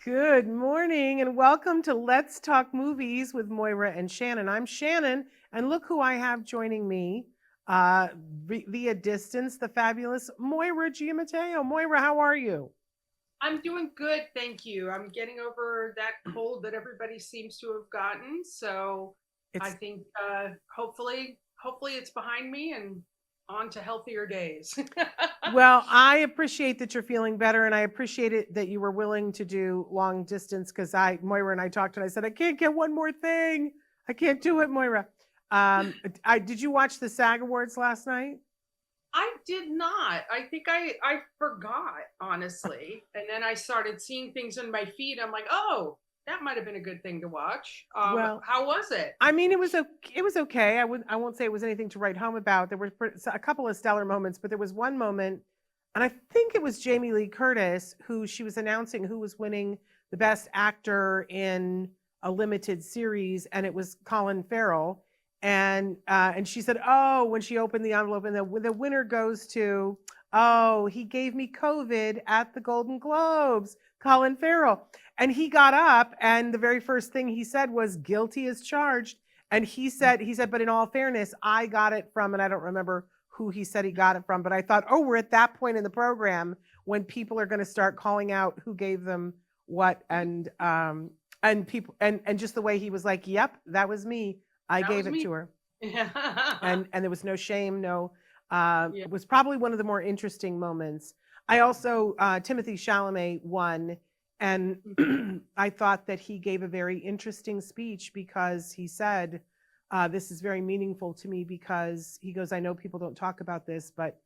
Good morning and welcome to Let's Talk Movies with Moira and Shannon. I'm Shannon, and look who I have joining me via distance, the fabulous Moira Giammatteo. Moira, how are you? I'm doing good, thank you. I'm getting over that cold that everybody seems to have gotten. So I It's think hopefully it's behind me and on to healthier days. Well, I appreciate that you're feeling better, and I appreciate it that you were willing to do long distance because Moira and I talked, and I said, I can't get one more thing. I can't do it, Moira. Did you watch the SAG Awards last night? I did not. I think I forgot, honestly. And then I started seeing things in my feed. I'm like, oh, that might have been a good thing to watch. Well, How was it? I mean, it was okay. I won't say it was anything to write home about. There were a couple of stellar moments, but there was one moment, and I think it was Jamie Lee Curtis who she was announcing who was winning the best actor in a limited series, and it was Colin Farrell. And she said, "Oh, when she opened the envelope, and the winner goes to, oh, he gave me COVID at the Golden Globes, Colin Farrell." And he got up, and the very first thing he said was, "Guilty as charged." And he said, "But in all fairness, I got it from," and I don't remember who he said he got it from, but I thought, oh, we're at that point in the program when people are going to start calling out who gave them what, and people, and just the way he was like, "Yep, that was me. I That gave was it me. to her," Yeah. and there was no shame, no. Yeah. It was probably one of the more interesting moments. I also Timothy Chalamet won, and I thought that he gave a very interesting speech because he said, "This is very meaningful to me because," he goes, "I know people don't talk about this, but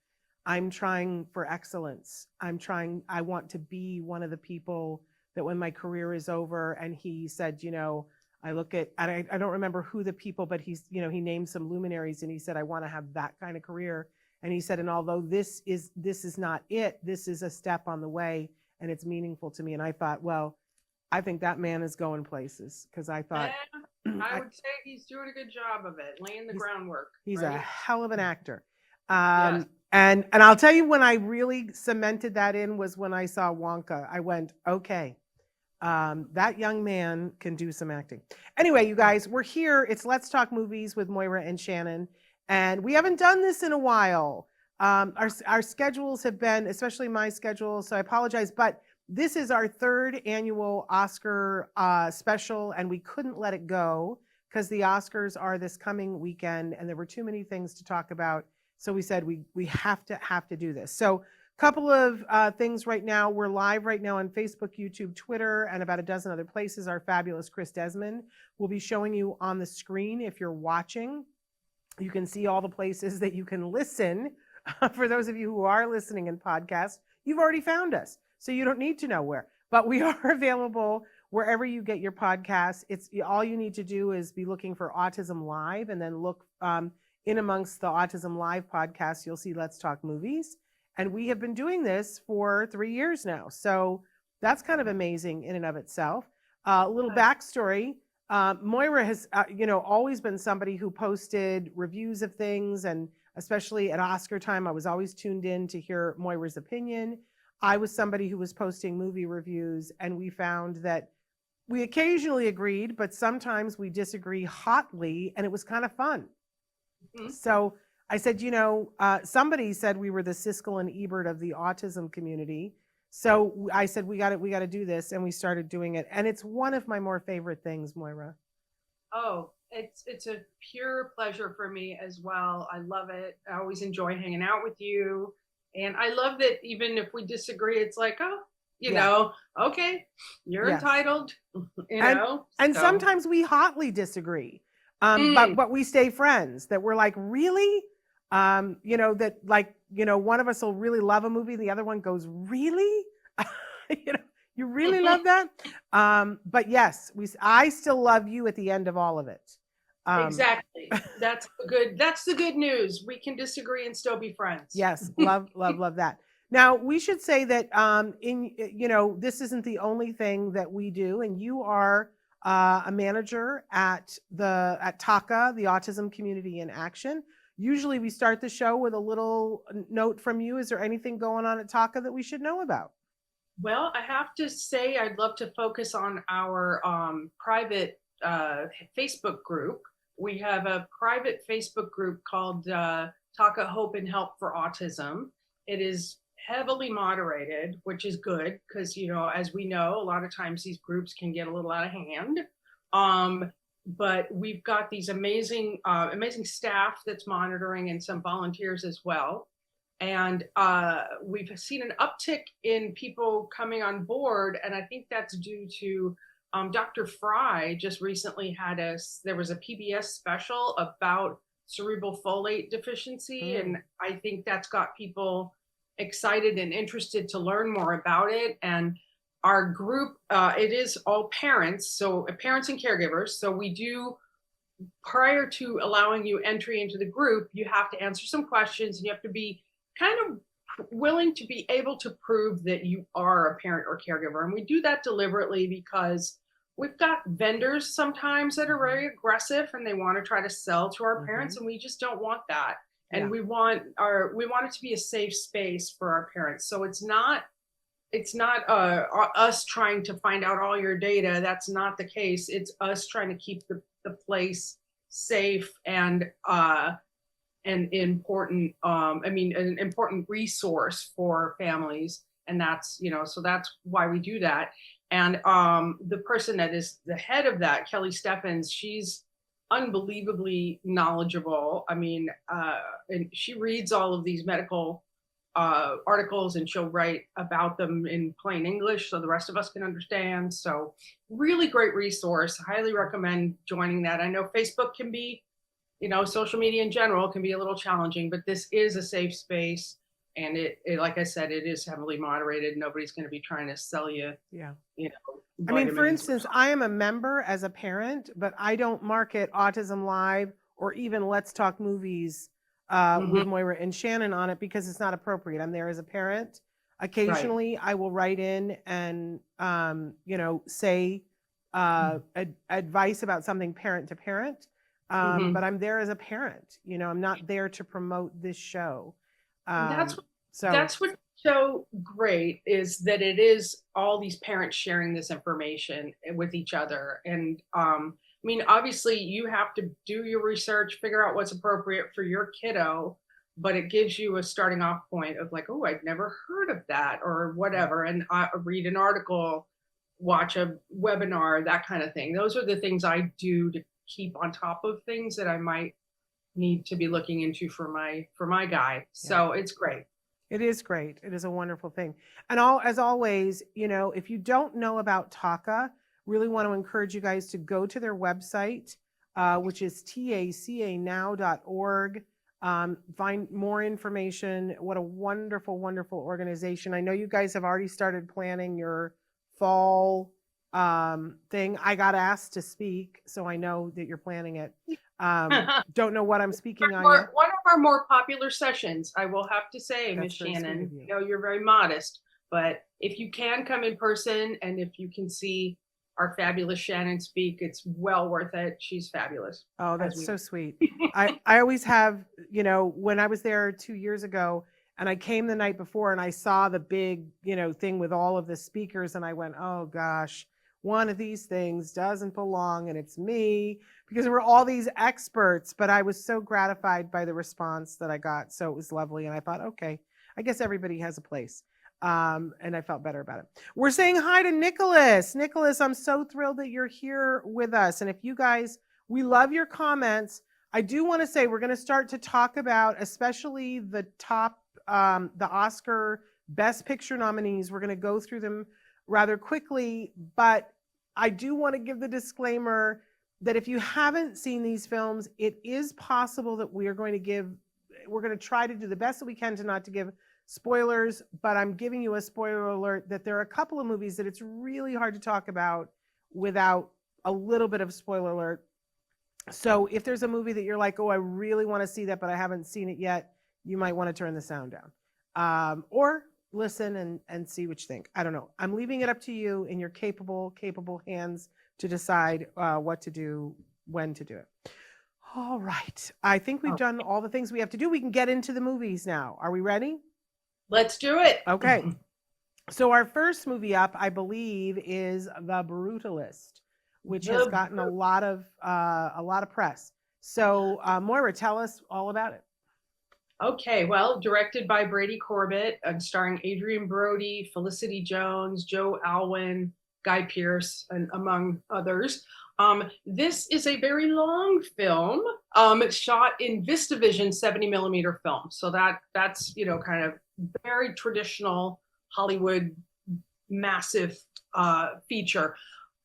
I'm trying for excellence. I want to be one of the people that when my career is over." And he said, I look at, and I don't remember who the people, but he named some luminaries, and he said, "I want to have that kind of career." And he said, "And although this is not it, this is a step on the way, and it's meaningful to me." And I thought, well, I think that man is going places because I thought, Yeah, I I, would say he's doing a good job of it, laying the he's groundwork, he's a right? hell of an actor. Yes. And I'll tell you when I really cemented that in was when I saw Wonka. I went, okay, that young man can do some acting. Anyway, you guys, we're here. It's Let's Talk Movies with Moira and Shannon, and we haven't done this in a while. Our schedules have been, especially my schedule, so I apologize, but this is our third annual Oscar special, and we couldn't let it go because the Oscars are this coming weekend, and there were too many things to talk about. So we said we have to do this. So couple of things right now. We're live right now on Facebook, YouTube, Twitter, and about a dozen other places. Our fabulous Chris Desmond will be showing you on the screen if you're watching. You can see all the places that you can listen. For those of you who are listening in podcast, you've already found us, so you don't need to know where. But we are available wherever you get your podcasts. It's all you need to do is be looking for Autism Live, and then look in amongst the Autism Live podcast. You'll see Let's Talk Movies, and we have been doing this for 3 years now. So that's kind of amazing in and of itself. A little backstory. Moira has, always been somebody who posted reviews of things, and especially at Oscar time, I was always tuned in to hear Moira's opinion. I was somebody who was posting movie reviews, and we found that we occasionally agreed, but sometimes we disagree hotly, and it was kind of fun. Mhm. So I said, somebody said we were the Siskel and Ebert of the autism community. So I said, we got to do this. And we started doing it. And it's one of my more favorite things, Moira. Oh, it's a pure pleasure for me as well. I love it. I always enjoy hanging out with you. And I love that even if we disagree, it's like, oh, Yeah. okay, you're Yes. entitled, you And, know. and So sometimes we hotly disagree. mm, But we stay friends, that we're like, really? That like, one of us will really love a movie. The other one goes, really? you know, you really love that? But yes, I still love you at the end of all of it. Um, exactly. That's the good news. We can disagree and still be friends. yes, love, love, love that. Now we should say that this isn't the only thing that we do, and you are a manager at TACA, the Autism Community in Action. Usually, we start the show with a little note from you. Is there anything going on at TACA that we should know about? Well, I have to say, I'd love to focus on our private Facebook group. We have a private Facebook group called Taka Hope and Help for Autism. It is heavily moderated, which is good because, you know, as we know, a lot of times these groups can get a little out of hand. But we've got these amazing, amazing staff that's monitoring and some volunteers as well. And we've seen an uptick in people coming on board, and I think that's due to Dr. Fry just recently there was a PBS special about cerebral folate deficiency, and I think that's got people excited and interested to learn more about it. And our group, it is all parents, so parents and caregivers. So we do, prior to allowing you entry into the group, you have to answer some questions and you have to be kind of willing to be able to prove that you are a parent or caregiver. And we do that deliberately because we've got vendors sometimes that are very aggressive and they want to try to sell to our parents, and we just don't want that. And we want it to be a safe space for our parents. So it's not us trying to find out all your data. That's not the case. It's us trying to keep the place safe and an important an important resource for families. And that's, you know, so that's why we do that. And the person that is the head of that, Kelly Steffens, she's unbelievably knowledgeable. I mean, and she reads all of these medical articles and she'll write about them in plain English so the rest of us can understand. So really great resource. Highly recommend joining that. I know Facebook can be, you know, social media in general can be a little challenging, but this is a safe space. And it like I said, it is heavily moderated. Nobody's going to be trying to sell you, you know. I mean, for instance, I am a member as a parent, but I don't market Autism Live or even Let's Talk Movies with Moira and Shannon on it because it's not appropriate. I'm there as a parent. Occasionally, I will write in and, you know, say advice about something parent to parent. But I'm there as a parent. You know, I'm not there to promote this show. That's what's so great, is that it is all these parents sharing this information with each other. And I mean, obviously you have to do your research, figure out what's appropriate for your kiddo, but it gives you a starting off point of like, oh, I'd never heard of that or whatever. And I read an article, watch a webinar, that kind of thing. Those are the things I do to keep on top of things that I might need to be looking into for my guy. So it's great. It is great. It is a wonderful thing. And as always, you know, if you don't know about Taka, really want to encourage you guys to go to their website, which is tacanow.org. Find more information. What a wonderful, wonderful organization. I know you guys have already started planning your fall thing. I got asked to speak, so I know that you're planning it. Don't know what I'm speaking on yet. One of our more popular sessions, I will have to say, Miss Shannon, you know, you're very modest, but if you can come in person and if you can see our fabulous Shannon speak, it's well worth it. She's fabulous. Oh, that's so sweet. I always have, you know, when I was there 2 years ago and I came the night before and I saw the big, you know, thing with all of the speakers and I went, oh gosh, one of these things doesn't belong and it's me, because there were all these experts, but I was so gratified by the response that I got. So it was lovely. And I thought, okay, I guess everybody has a place. And I felt better about it. We're saying hi to Nicholas. Nicholas, I'm so thrilled that you're here with us. And if you guys, we love your comments. I do want to say we're going to start to talk about, especially the top, the Oscar Best Picture nominees. We're going to go through them rather quickly, but I do want to give the disclaimer that if you haven't seen these films, it is possible that we're going to try to do the best that we can to not to give spoilers, but I'm giving you a spoiler alert that there are a couple of movies that it's really hard to talk about without a little bit of spoiler alert. So if there's a movie that you're like, oh, I really want to see that, but I haven't seen it yet, you might want to turn the sound down. Or listen and see what you think. I don't know. I'm leaving it up to you in your capable hands to decide what to do, when to do it. All right. I think we've done all the things we have to do. We can get into the movies now. Are we ready? Let's do it. Okay. So our first movie up, I believe, is The Brutalist, which has The gotten a lot of press. So Moira, tell us all about it. Okay, well, directed by Brady Corbett and starring Adrian Brody, Felicity Jones, Joe Alwyn, Guy Pearce, and among others. This is a very long film. It's shot in VistaVision 70 millimeter film, so that's kind of very traditional Hollywood massive feature.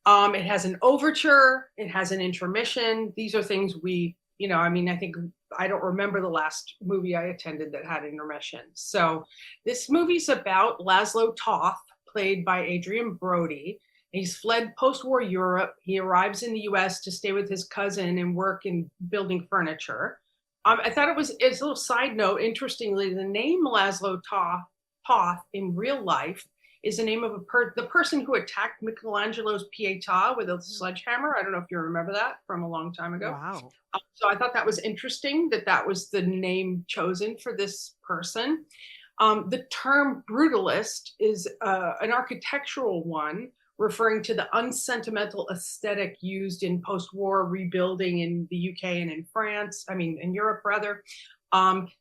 It has an overture, it has an intermission. These are things I think I don't remember the last movie I attended that had intermission. So this movie's about Laszlo Toth, played by Adrian Brody. He's fled post-war Europe. He arrives in the US to stay with his cousin and work in building furniture. I thought it's a little side note, interestingly, the name Laszlo Toth in real life is the name of the person who attacked Michelangelo's Pietà with a sledgehammer. I don't know if you remember that from a long time ago. Wow. So I thought that was interesting that was the name chosen for this person. The term brutalist is an architectural one referring to the unsentimental aesthetic used in post-war rebuilding in the UK and in Europe rather.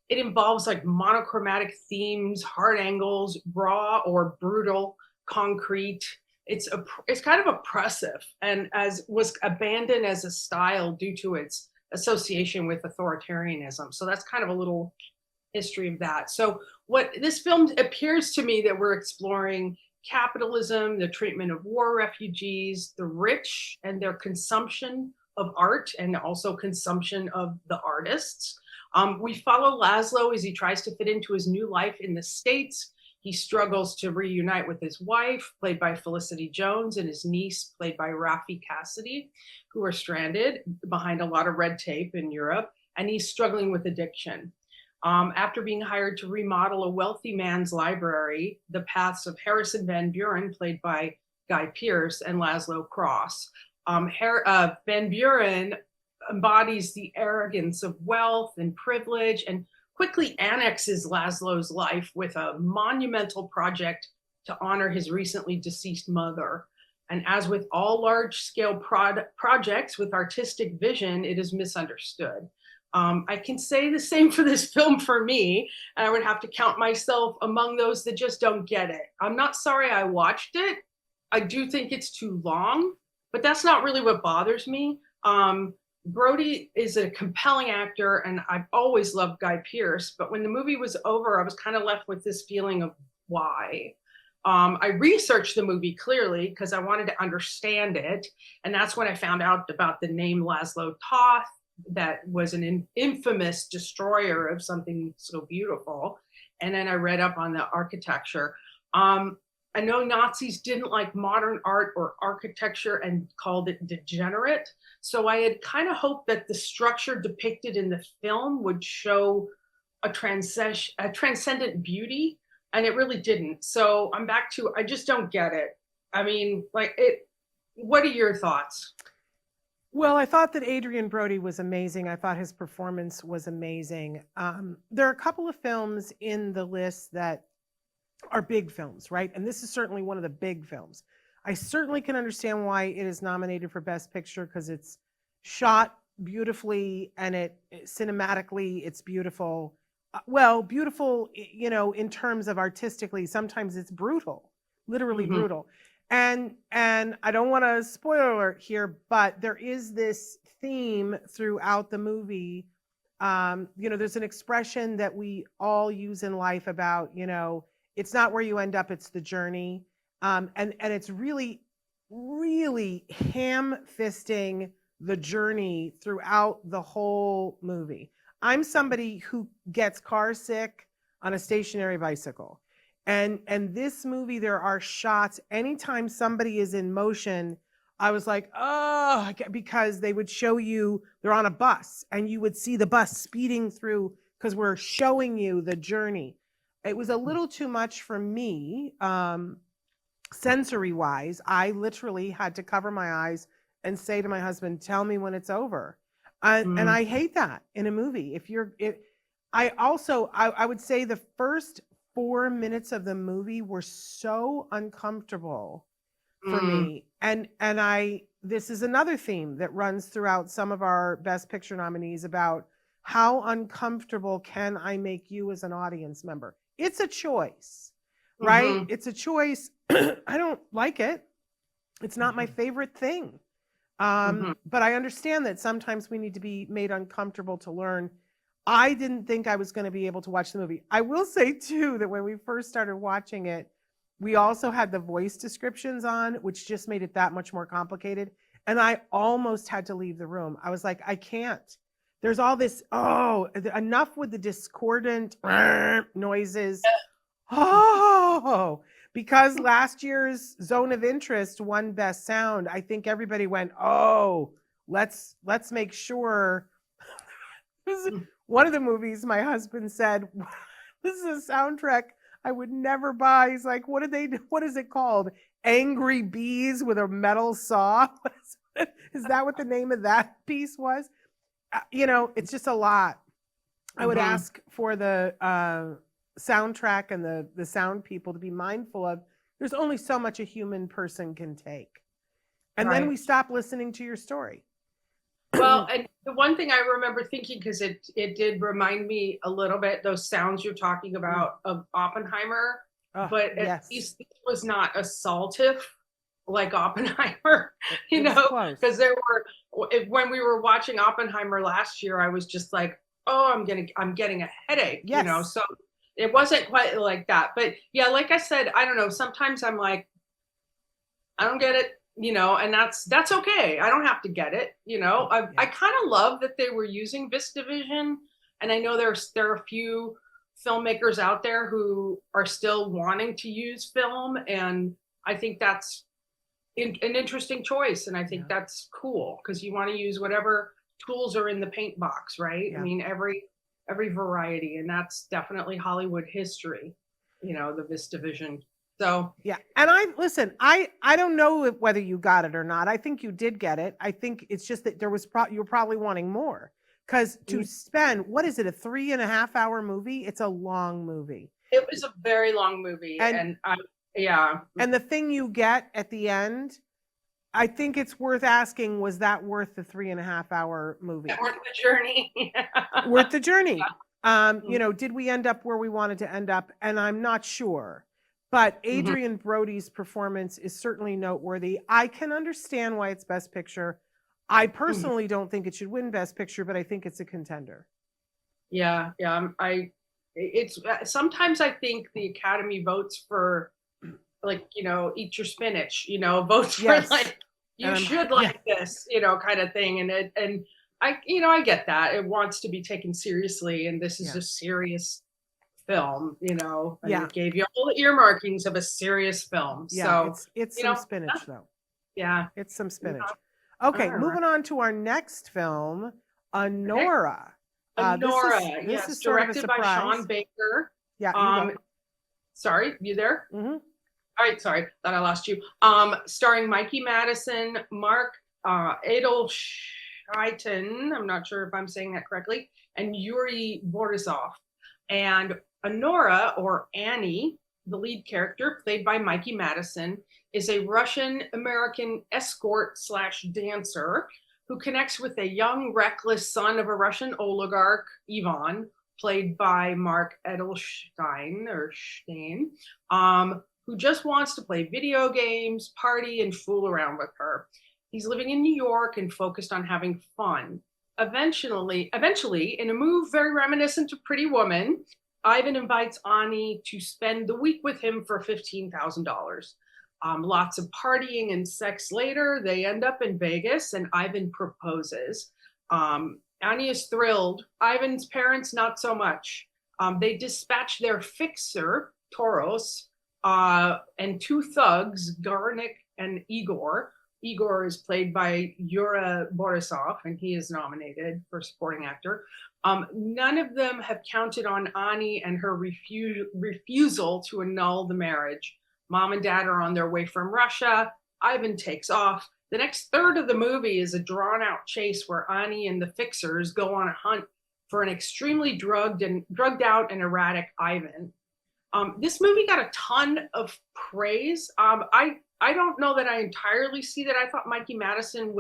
It involves like monochromatic themes, hard angles, raw or brutal concrete. It's kind of oppressive, and as was abandoned as a style due to its association with authoritarianism. So that's kind of a little history of that. So what this film appears to me that we're exploring capitalism, the treatment of war refugees, the rich and their consumption of art and also consumption of the artists. We follow Laszlo as he tries to fit into his new life in the States. He struggles to reunite with his wife, played by Felicity Jones, and his niece, played by Rafi Cassidy, who are stranded behind a lot of red tape in Europe, and he's struggling with addiction. After being hired to remodel a wealthy man's library, the paths of Harrison Van Buren, played by Guy Pearce, and Laszlo cross. Van Buren embodies the arrogance of wealth and privilege and quickly annexes Laszlo's life with a monumental project to honor his recently deceased mother. And as with all large-scale projects with artistic vision, it is misunderstood. I can say the same for this film for me, and I would have to count myself among those that just don't get it. I'm not sorry I watched it. I do think it's too long, but that's not really what bothers me. Brody is a compelling actor, and I've always loved Guy Pearce, but when the movie was over, I was kind of left with this feeling of why. I researched the movie clearly because I wanted to understand it, and that's when I found out about the name Laszlo Toth, that was an infamous destroyer of something so beautiful. And then I read up on the architecture. I know Nazis didn't like modern art or architecture and called it degenerate. So I had kind of hoped that the structure depicted in the film would show a transcendent beauty, and it really didn't. So I'm back to, I just don't get it. I mean, what are your thoughts? Well, I thought that Adrian Brody was amazing. I thought his performance was amazing. There are a couple of films in the list that are big films, right? And this is certainly one of the big films. I certainly can understand why it is nominated for Best Picture because it's shot beautifully and cinematically it's beautiful. Beautiful, in terms of artistically. Sometimes it's brutal, literally brutal. And I don't want to spoiler alert here, but there is this theme throughout the movie. There's an expression that we all use in life about, it's not where you end up, it's the journey. And it's really, really ham-fisting the journey throughout the whole movie. I'm somebody who gets car sick on a stationary bicycle. And this movie, there are shots, anytime somebody is in motion, I was like, oh, because they would show you they're on a bus and you would see the bus speeding through because we're showing you the journey. It was a little too much for me, sensory wise. I literally had to cover my eyes and say to my husband, tell me when it's over. And I hate that in a movie. I would say the first 4 minutes of the movie were so uncomfortable for Mm. me. And this is another theme that runs throughout some of our Best Picture nominees about how uncomfortable can I make you as an audience member? It's a choice, right? Mhm. It's a choice. I don't like it. It's not my favorite thing. Mhm. But I understand that sometimes we need to be made uncomfortable to learn. I didn't think I was going to be able to watch the movie. I will say too that when we first started watching it, we also had the voice descriptions on, which just made it that much more complicated. And I almost had to leave the room. I was like, I can't. There's all this, enough with the discordant noises. Oh, because last year's Zone of Interest won Best Sound, I think everybody went, oh, let's make sure. This is one of the movies my husband said, this is a soundtrack I would never buy. He's like, what is it called? Angry Bees with a Metal Saw? Is that what the name of that piece was? It's just a lot. I would ask for the soundtrack and the sound people to be mindful of there's only so much a human person can take. And then Right. we stop listening to your story. Well, and the one thing I remember thinking, because it did remind me a little bit, those sounds you're talking about of Oppenheimer, but at yes. least it was not assaultive like Oppenheimer, It was close. because when we were watching Oppenheimer last year, I was just like, oh, I'm getting a headache, Yes. so it wasn't quite like that. But yeah, like I said, I don't know, sometimes I'm like, I don't get it, and that's okay. I don't have to get it, I kind of love that they were using VistaVision, and I know there are a few filmmakers out there who are still wanting to use film, and I think that's an interesting choice, and I think that's cool because you want to use whatever tools are in the paint box, right? Yeah. I mean, every variety, and that's definitely Hollywood history, the VistaVision. So yeah, and I don't know whether you got it or not. I think you did get it. I think it's just that you were probably wanting more, because to spend, what is it, a 3.5 hour movie? It's a long movie. It was a very long movie, and the thing you get at the end, I think it's worth asking, was that worth the 3.5 hour movie? Worth the journey. Worth the journey. Did we end up where we wanted to end up? And I'm not sure. But Adrian Brody's performance is certainly noteworthy. I can understand why it's Best Picture. I personally don't think it should win Best Picture, but I think it's a contender. Yeah. It's sometimes I think the Academy votes for, like, eat your spinach, votes for like, you should like this, kind of thing. And I get that. It wants to be taken seriously, and this is a serious film, and it gave you all the earmarkings of a serious film. Yeah, so it's some spinach though. Yeah, it's some spinach. Okay, moving on to our next film, Anora. Anora, this is directed by Sean Baker. Yeah. Sorry, you there? Mm-hmm. All right, sorry, thought I lost you. Starring Mikey Madison, Mark Edelstein, I'm not sure if I'm saying that correctly, and Yuri Borisov. And Anora, or Annie, the lead character, played by Mikey Madison, is a Russian-American escort/dancer who connects with a young, reckless son of a Russian oligarch, Ivan, played by Mark Edelstein, who just wants to play video games, party, and fool around with her. He's living in New York and focused on having fun. Eventually, in a move very reminiscent of Pretty Woman, Ivan invites Ani to spend the week with him for $15,000. Lots of partying and sex later. They end up in Vegas, and Ivan proposes. Ani is thrilled. Ivan's parents, not so much. They dispatch their fixer, Toros, and two thugs, Garnik and Igor. Igor is played by Yuri Borisov, and he is nominated for supporting actor. None of them have counted on Ani and her refusal to annul the marriage. Mom and dad are on their way from Russia. Ivan takes off. The next third of the movie is a drawn-out chase where Ani and the fixers go on a hunt for an extremely drugged out and erratic Ivan. This movie got a ton of praise. I don't know that I entirely see that. I thought Mikey Madison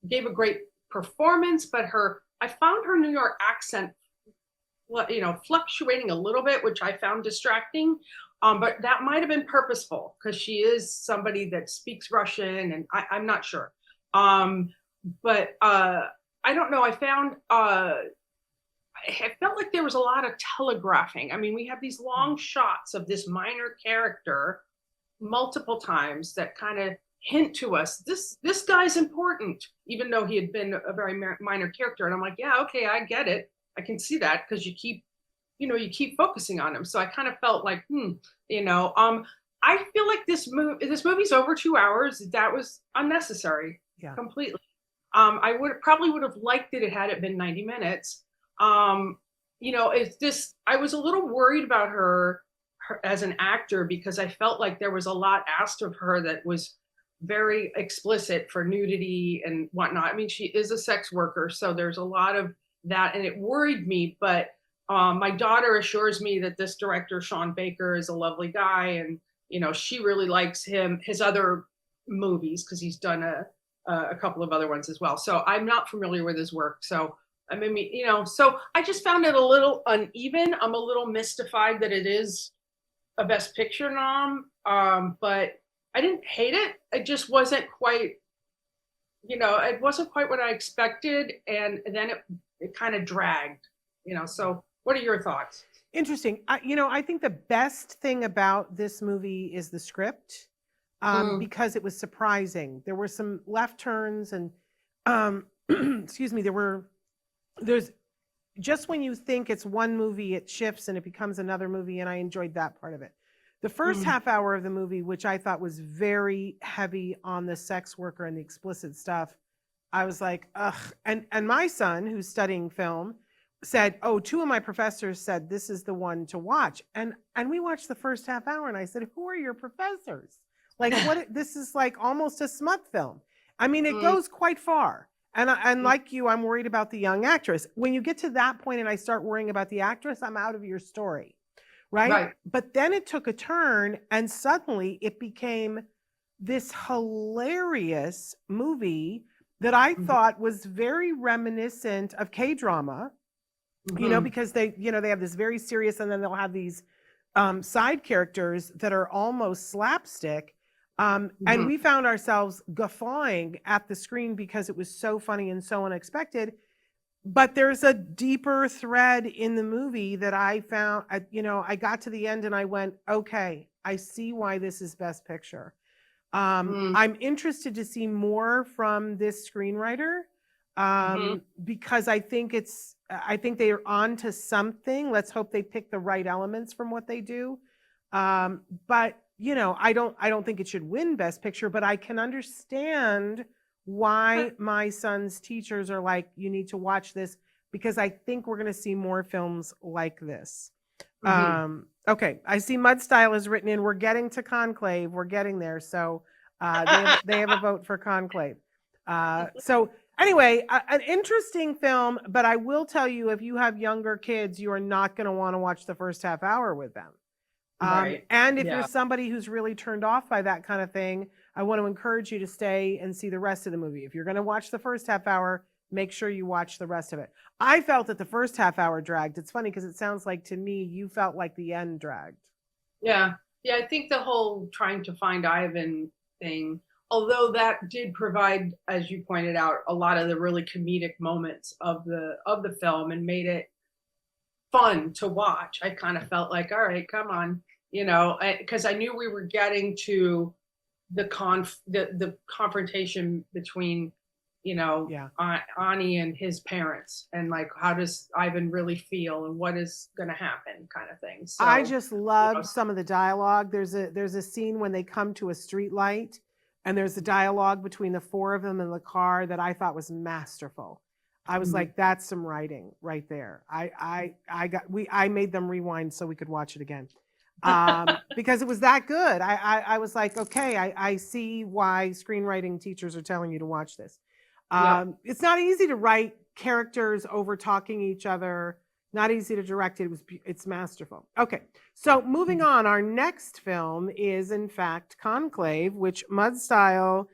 gave a great performance, but I found her New York accent, fluctuating a little bit, which I found distracting. But that might have been purposeful because she is somebody that speaks Russian, and I'm not sure. But I don't know. I felt like there was a lot of telegraphing. I mean, we have these long shots of this minor character multiple times that kind of hint to us this guy's important, even though he had been a very minor character. And I'm like, yeah, okay, I get it. I can see that because you keep focusing on him. So I kind of felt like, I feel like this movie's over 2 hours. That was unnecessary, completely. I would have liked it had it been 90 minutes. It's just, I was a little worried about her as an actor because I felt like there was a lot asked of her that was very explicit for nudity and whatnot. I mean, she is a sex worker, so there's a lot of that, and it worried me. But my daughter assures me that this director, Sean Baker, is a lovely guy, and she really likes his other movies because he's done a couple of other ones as well. So I'm not familiar with his work, so so I just found it a little uneven. I'm a little mystified that it is a Best Picture nom, but I didn't hate it. It just wasn't quite, it wasn't quite what I expected, and then it kind of dragged. So what are your thoughts? Interesting. I think the best thing about this movie is the script, because it was surprising. There were some left turns, and excuse me, there's just when you think it's one movie, it shifts and it becomes another movie, and I enjoyed that part of it. The first half hour of the movie, which I thought was very heavy on the sex worker and the explicit stuff, I was like, ugh. And my son, who's studying film, said, oh, 2 of my professors said this is the one to watch. And we watched the first half hour, and I said, who are your professors? Like, this is like almost a smut film. I mean, it goes quite far. And like you, I'm worried about the young actress. When you get to that point and I start worrying about the actress, I'm out of your story, right? But then it took a turn, and suddenly it became this hilarious movie that I thought was very reminiscent of K-drama, because they have this very serious, and then they'll have these side characters that are almost slapstick. And we found ourselves guffawing at the screen because it was so funny and so unexpected. But there's a deeper thread in the movie that I found, I got to the end and I went, okay, I see why this is Best Picture. I'm interested to see more from this screenwriter, because I think they are on to something. Let's hope they pick the right elements from what they do. But I don't think it should win Best Picture, but I can understand why my son's teachers are like, you need to watch this, because I think we're going to see more films like this. Okay, I see Mud Style is written in. We're getting to Conclave. We're getting there. So they have a vote for Conclave. So anyway, an interesting film, but I will tell you, if you have younger kids, you are not going to want to watch the first half hour with them. And if you're somebody who's really turned off by that kind of thing, I want to encourage you to stay and see the rest of the movie. If you're going to watch the first half hour, make sure you watch the rest of it. I felt that the first half hour dragged. It's funny because it sounds like to me you felt like the end dragged. Yeah. I think the whole trying to find Ivan thing, although that did provide, as you pointed out, a lot of the really comedic moments of the film and made it fun to watch. I kind of felt like, all right, come on, because I knew we were getting to the confrontation between, Ani and his parents, and like, how does Ivan really feel and what is going to happen, kind of thing. So I just love some of the dialogue. There's a scene when they come to a street light, and there's a dialogue between the 4 of them in the car that I thought was masterful. I was like, that's some writing right there. I made them rewind so we could watch it again, because it was that good. I was like, okay, I see why screenwriting teachers are telling you to watch this. It's not easy to write characters over talking each other, Not easy to direct. It's masterful. Okay, so moving on, our next film is in fact Conclave, which Mudstyle,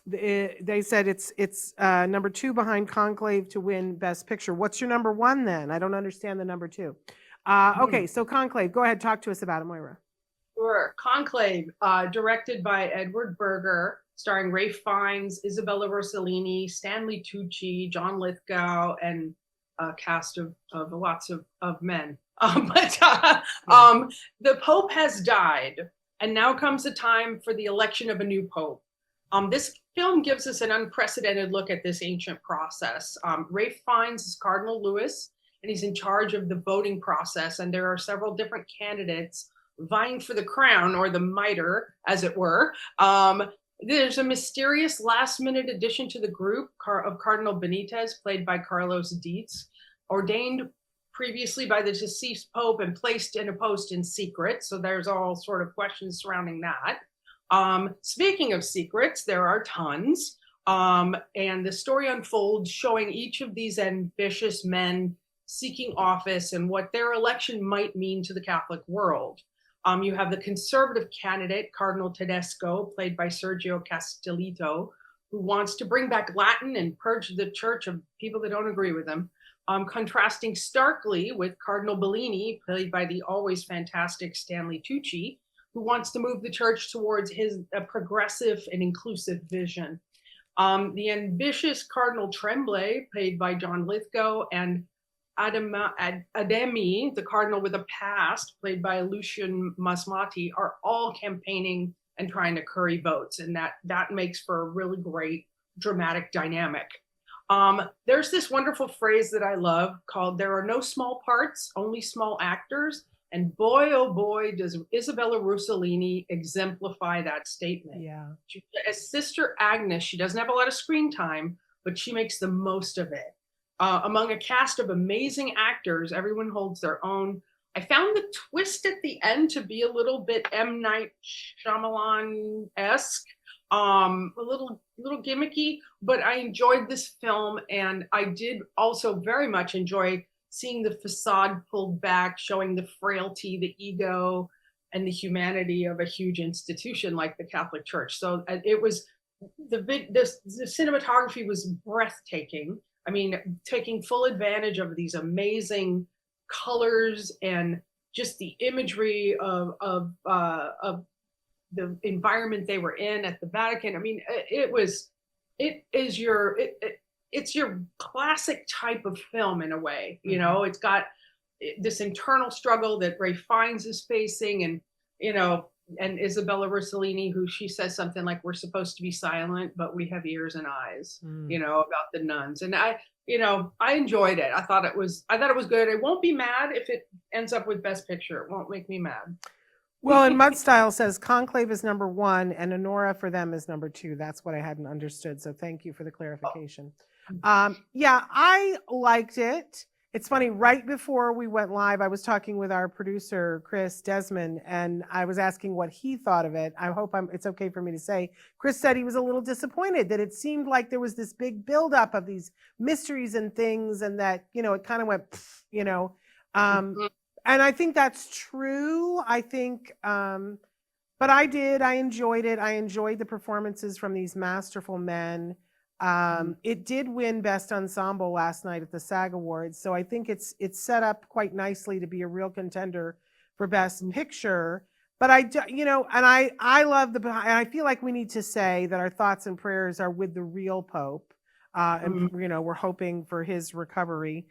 they said it's number 2 behind Conclave to win Best Picture. What's your number 1 then? I don't understand the number 2. Okay, so Conclave, go ahead, talk to us about it, Moira. Sure. Conclave, directed by Edward Berger, starring Ralph Fiennes, Isabella Rossellini, Stanley Tucci, John Lithgow, and a cast of lots of men. The Pope has died, and now comes the time for the election of a new Pope. This film gives us an unprecedented look at this ancient process. Ralph Fiennes is Cardinal Lewis, and he's in charge of the voting process, and there are several different candidates vying for the crown, or the mitre, as it were. There's a mysterious last-minute addition to the group of Cardinal Benitez, played by Carlos Dietz, ordained previously by the deceased Pope and placed in a post in secret. So there's all sort of questions surrounding that. Speaking of secrets, there are tons. And the story unfolds showing each of these ambitious men seeking office and what their election might mean to the Catholic world. You have the conservative candidate, Cardinal Tedesco, played by Sergio Castellito, who wants to bring back Latin and purge the church of people that don't agree with him, contrasting starkly with Cardinal Bellini, played by the always fantastic Stanley Tucci, who wants to move the church towards his progressive and inclusive vision. The ambitious Cardinal Tremblay, played by John Lithgow, and Ademi, the cardinal with a past, played by Lucian Masmati, are all campaigning and trying to curry votes, and that makes for a really great dramatic dynamic. There's this wonderful phrase that I love called "There are no small parts, only small actors," and boy, oh boy, does Isabella Rossellini exemplify that statement. Yeah. As Sister Agnes, she doesn't have a lot of screen time, but she makes the most of it. Among a cast of amazing actors, everyone holds their own. I found the twist at the end to be a little bit M. Night Shyamalan-esque, a little gimmicky, but I enjoyed this film, and I did also very much enjoy seeing the facade pulled back, showing the frailty, the ego, and the humanity of a huge institution like the Catholic Church. So it was the cinematography was breathtaking. I mean, taking full advantage of these amazing colors and just the imagery of the environment they were in at the Vatican. I mean, it's your classic type of film in a way. You know, it's got this internal struggle that Ralph Fiennes is facing, and and Isabella Rossellini, who she says something like, "We're supposed to be silent, but we have ears and eyes," about the nuns. And I enjoyed it. I thought it was good. I won't be mad if it ends up with Best Picture. It won't make me mad. Well, and Mudstyle says Conclave is number 1 and Honora for them is number 2. That's what I hadn't understood. So thank you for the clarification. Yeah, I liked it. It's funny, right before we went live, I was talking with our producer, Chris Desmond, and I was asking what he thought of it. I hope it's okay for me to say. Chris said he was a little disappointed that it seemed like there was this big buildup of these mysteries and things, and that, it kind of went, and I think that's true. I think, but I enjoyed it. I enjoyed the performances from these masterful men. It did win Best Ensemble last night at the SAG Awards, so I think it's set up quite nicely to be a real contender for Best Picture. But I love and I feel like we need to say that our thoughts and prayers are with the real Pope, and we're hoping for his recovery.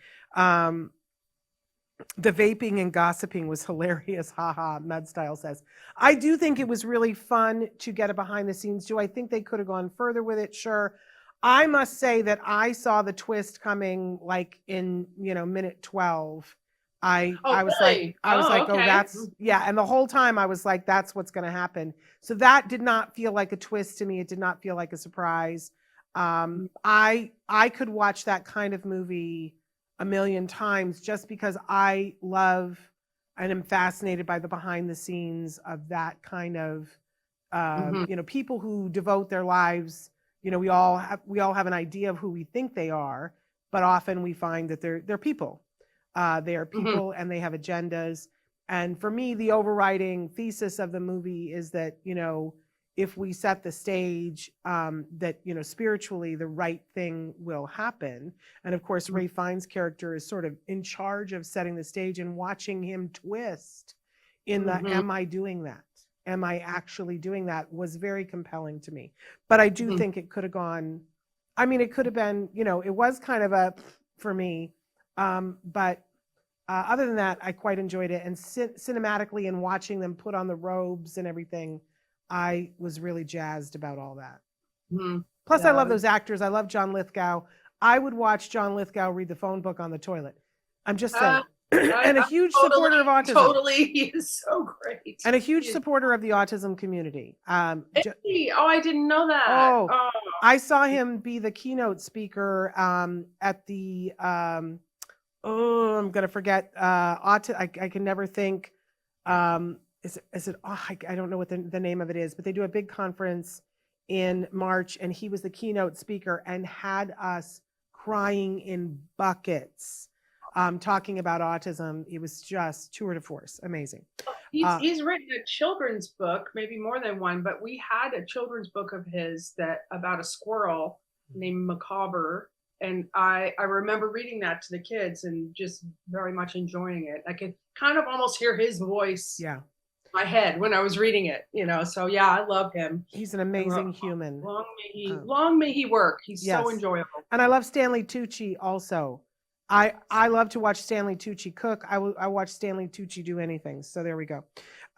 The vaping and gossiping was hilarious. Haha, Mudstyle says. I do think it was really fun to get a behind the scenes. Do I think they could have gone further with it? Sure. I must say that I saw the twist coming like in, minute 12. I was really? like, okay. that's, yeah. And the whole time I was like, that's what's going to happen. So that did not feel like a twist to me. It did not feel like a surprise. I could watch that kind of movie a million times just because I love and am fascinated by the behind the scenes of that kind of, people who devote their lives. We all have an idea of who we think they are, but often we find that they're people. They are people and they have agendas. And for me, the overriding thesis of the movie is that, if we set the stage, that, spiritually the right thing will happen. And of course, Ray Fiennes' character is sort of in charge of setting the stage, and watching him twist in the, am I doing that? Am I actually doing that? Was very compelling to me. But I do think it could have gone, it could have been, it was kind of a, for me, but other than that, I quite enjoyed it. And cinematically, and watching them put on the robes and everything, I was really jazzed about all that. Plus, yeah, I love those actors. I love John Lithgow. I would watch John Lithgow read the phone book on the toilet. I'm just saying. And a huge supporter of autism. Totally, he is so great. And a huge supporter of the autism community. I didn't know that. Oh, I saw him be the keynote speaker at the, I'm going to forget, I can never think, is it, I don't know what the name of it is, but they do a big conference in March, and he was the keynote speaker and had us crying in buckets. Talking about autism. It was just tour de force. Amazing. He's written a children's book, maybe more than one, but we had a children's book of his about a squirrel named Macabre. And I remember reading that to the kids and just very much enjoying it. I could kind of almost hear his voice in my head when I was reading it, So yeah, I love him. He's an amazing human. Long may he work. He's so enjoyable. And I love Stanley Tucci also. I love to watch Stanley Tucci cook. I watch Stanley Tucci do anything. So there we go.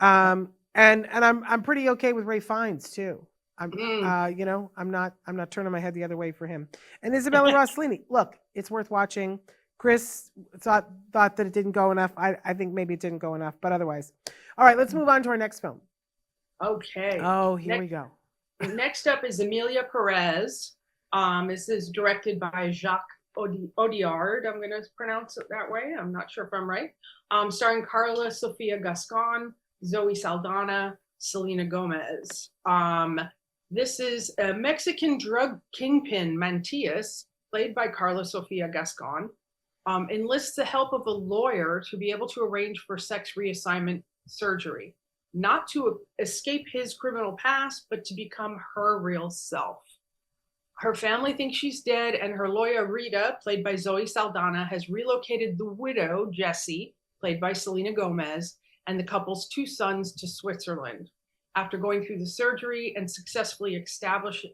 And I'm pretty okay with Ray Fiennes too. I'm not turning my head the other way for him. And Isabella Rossellini. Look, it's worth watching. Chris thought that it didn't go enough. I think maybe it didn't go enough, but otherwise. All right, let's move on to our next film. Okay. Oh, here we go. Next up is Emilia Perez. This is directed by Jacques Audiard, I'm going to pronounce it that way. I'm not sure if I'm right. Starring Carla Sofia Gascon, Zoe Saldana, Selena Gomez. This is a Mexican drug kingpin, Mantias, played by Carla Sofia Gascon, enlists the help of a lawyer to be able to arrange for sex reassignment surgery, not to escape his criminal past, but to become her real self. Her family thinks she's dead, and her lawyer, Rita, played by Zoe Saldana, has relocated the widow, Jessie, played by Selena Gomez, and the couple's 2 sons to Switzerland. After going through the surgery and successfully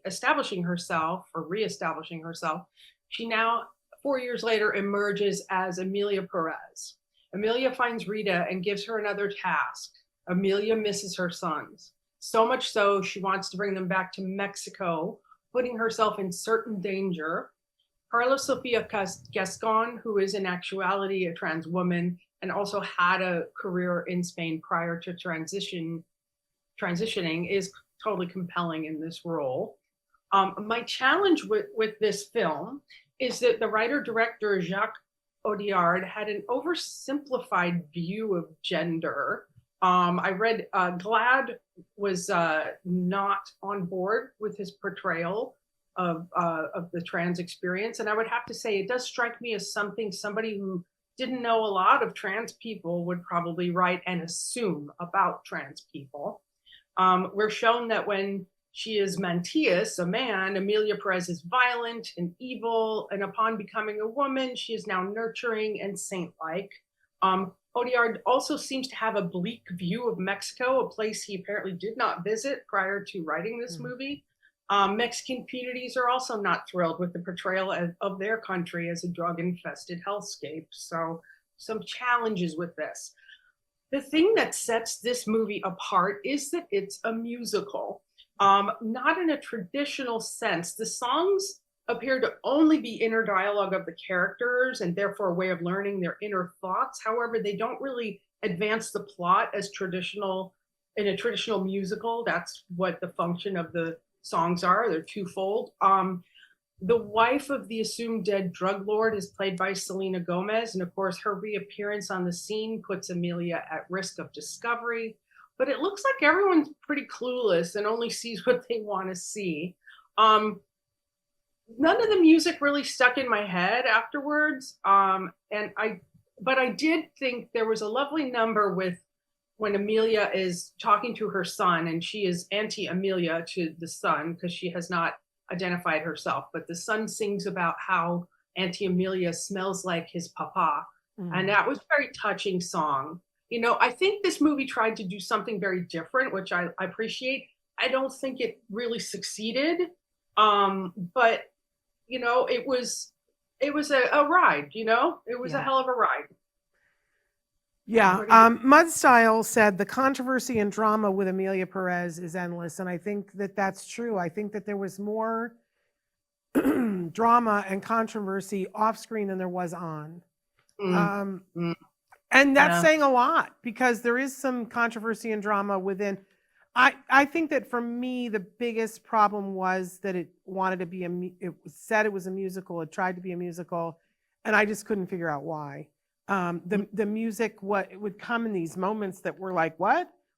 establishing herself, or reestablishing herself, she now, 4 years later, emerges as Emilia Perez. Emilia finds Rita and gives her another task. Emilia misses her sons. So much so, she wants to bring them back to Mexico, putting herself in certain danger. Carla Sofia Gascon, who is in actuality a trans woman and also had a career in Spain prior to transitioning, is totally compelling in this role. My challenge with this film is that the writer-director Jacques Audiard had an oversimplified view of gender. I read GLAAD was not on board with his portrayal of the trans experience. And I would have to say, it does strike me as somebody who didn't know a lot of trans people would probably write and assume about trans people. We're shown that when she is Mantias, a man, Emilia Perez is violent and evil. And upon becoming a woman, she is now nurturing and saint-like. Audiard also seems to have a bleak view of Mexico, a place he apparently did not visit prior to writing this movie. Mexican communities are also not thrilled with the portrayal of their country as a drug-infested hellscape. So some challenges with this. The thing that sets this movie apart is that it's a musical, not in a traditional sense. The songs appear to only be inner dialogue of the characters and therefore a way of learning their inner thoughts. However, they don't really advance the plot as in a traditional musical. That's what the function of the songs are. They're twofold. The wife of the assumed dead drug lord is played by Selena Gomez. And of course, her reappearance on the scene puts Emilia at risk of discovery. But it looks like everyone's pretty clueless and only sees what they want to see. none of the music really stuck in my head afterwards. But I did think there was a lovely number with when Amelia is talking to her son, and she is Auntie Amelia to the son because she has not identified herself. But the son sings about how Auntie Amelia smells like his papa. And that was a very touching song. You know, I think this movie tried to do something very different, which I appreciate. I don't think it really succeeded. But you know, it was a ride, you know, it was a hell of a ride. Yeah. Mudstyle said the controversy and drama with Amelia Perez is endless. And I think that that's true. I think that there was more drama and controversy off screen than there was on. And that's saying a lot because there is some controversy and drama within. I think that for me, the biggest problem was that it wanted to be it said it was a musical. It tried to be a musical, and I just couldn't figure out why. The music, it would come in these moments that were like,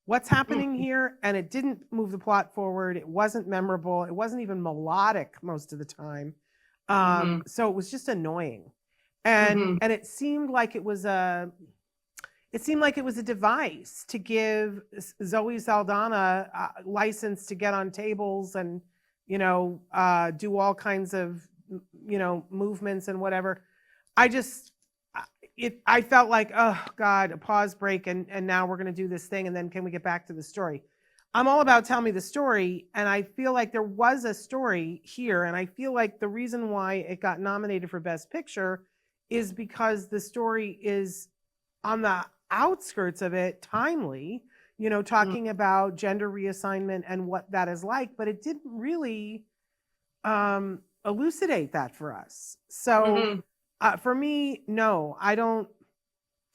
what's happening here? And it didn't move the plot forward. It wasn't memorable. It wasn't even melodic most of the time. So it was just annoying. And it seemed like it was a device to give Zoe Saldana license to get on tables and, you know, do all kinds of, you know, movements and whatever. I felt like, oh God, a pause break. And now we're going to do this thing. And then can we get back to the story? I'm all about tell me the story. And I feel like there was a story here. And I feel like the reason why it got nominated for Best Picture is because the story is on the outskirts of it, timely, you know, talking about gender reassignment and what that is like, but it didn't really elucidate that for us. So for me, no, I don't.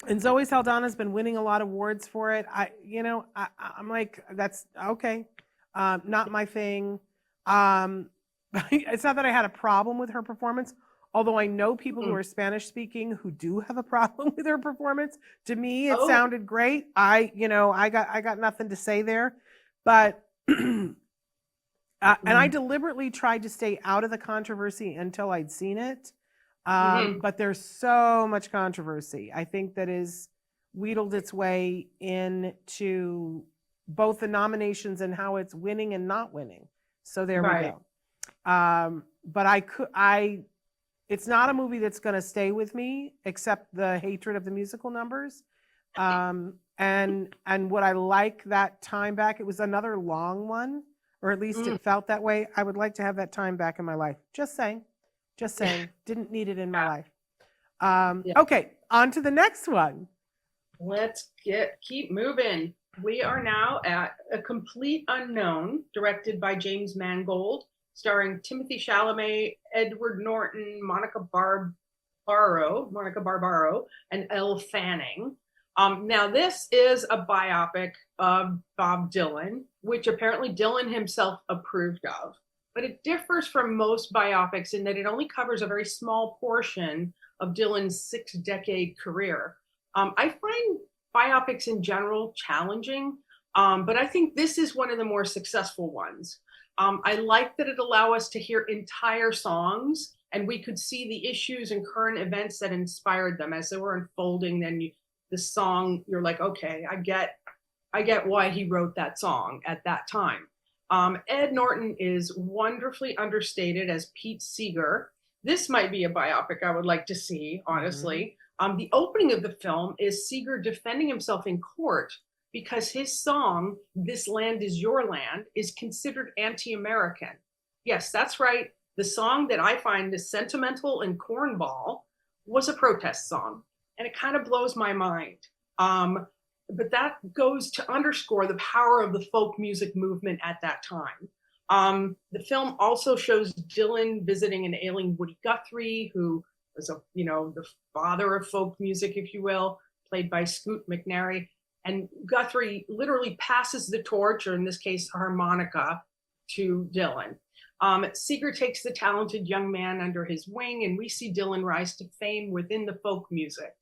And Zoe Saldana's been winning a lot of awards for it. I'm like, that's okay. Not my thing. It's not that I had a problem with her performance, although I know people who are Spanish speaking who do have a problem with her performance. To me, it sounded great. I got nothing to say there, but and I deliberately tried to stay out of the controversy until I'd seen it. But there's so much controversy. I think that is wheedled its way into both the nominations and how it's winning and not winning. So there we go. But it's not a movie that's going to stay with me, except the hatred of the musical numbers. And would I like that time back? It was another long one, or at least it felt that way. I would like to have that time back in my life. Just saying. Didn't need it in my life. Okay, on to the next one. Let's keep moving. We are now at A Complete Unknown, directed by James Mangold, starring Timothy Chalamet, Edward Norton, Monica Barbaro, and Elle Fanning. Now, this is a biopic of Bob Dylan, which apparently Dylan himself approved of. But it differs from most biopics in that it only covers a very small portion of Dylan's 6-decade career. I find biopics in general challenging, but I think this is one of the more successful ones. I like that it allows us to hear entire songs, and we could see the issues and current events that inspired them as they were unfolding. Then the song, you're like, okay, I get why he wrote that song at that time. Ed Norton is wonderfully understated as Pete Seeger. This might be a biopic I would like to see, honestly. The opening of the film is Seeger defending himself in court because his song, This Land Is Your Land, is considered anti-American. Yes, that's right. The song that I find is sentimental and cornball was a protest song, and it kind of blows my mind. But that goes to underscore the power of the folk music movement at that time. The film also shows Dylan visiting an ailing Woody Guthrie, who was the father of folk music, if you will, played by Scoot McNairy. And Guthrie literally passes the torch, or in this case, harmonica, to Dylan. Seeger takes the talented young man under his wing, and we see Dylan rise to fame within the folk music.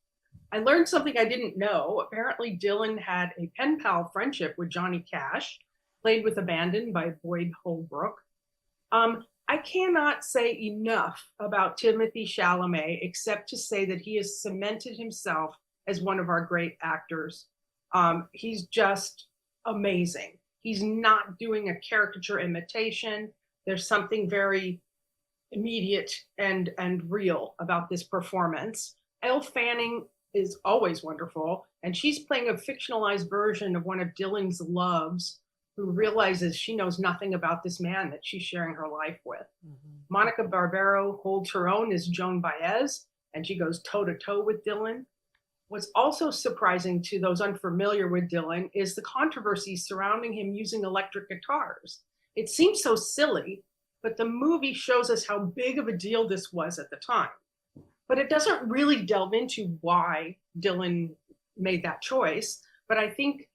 I learned something I didn't know. Apparently, Dylan had a pen pal friendship with Johnny Cash, played with abandon by Boyd Holbrook. I cannot say enough about Timothy Chalamet except to say that he has cemented himself as one of our great actors. He's just amazing. He's not doing a caricature imitation. There's something very immediate and real about this performance. Elle Fanning is always wonderful, and she's playing a fictionalized version of one of Dylan's loves, who realizes she knows nothing about this man that she's sharing her life with. Mm-hmm. Monica Barbero holds her own as Joan Baez, and she goes toe to toe with Dylan. What's also surprising to those unfamiliar with Dylan is the controversy surrounding him using electric guitars. It seems so silly, but the movie shows us how big of a deal this was at the time. But it doesn't really delve into why Dylan made that choice. But I think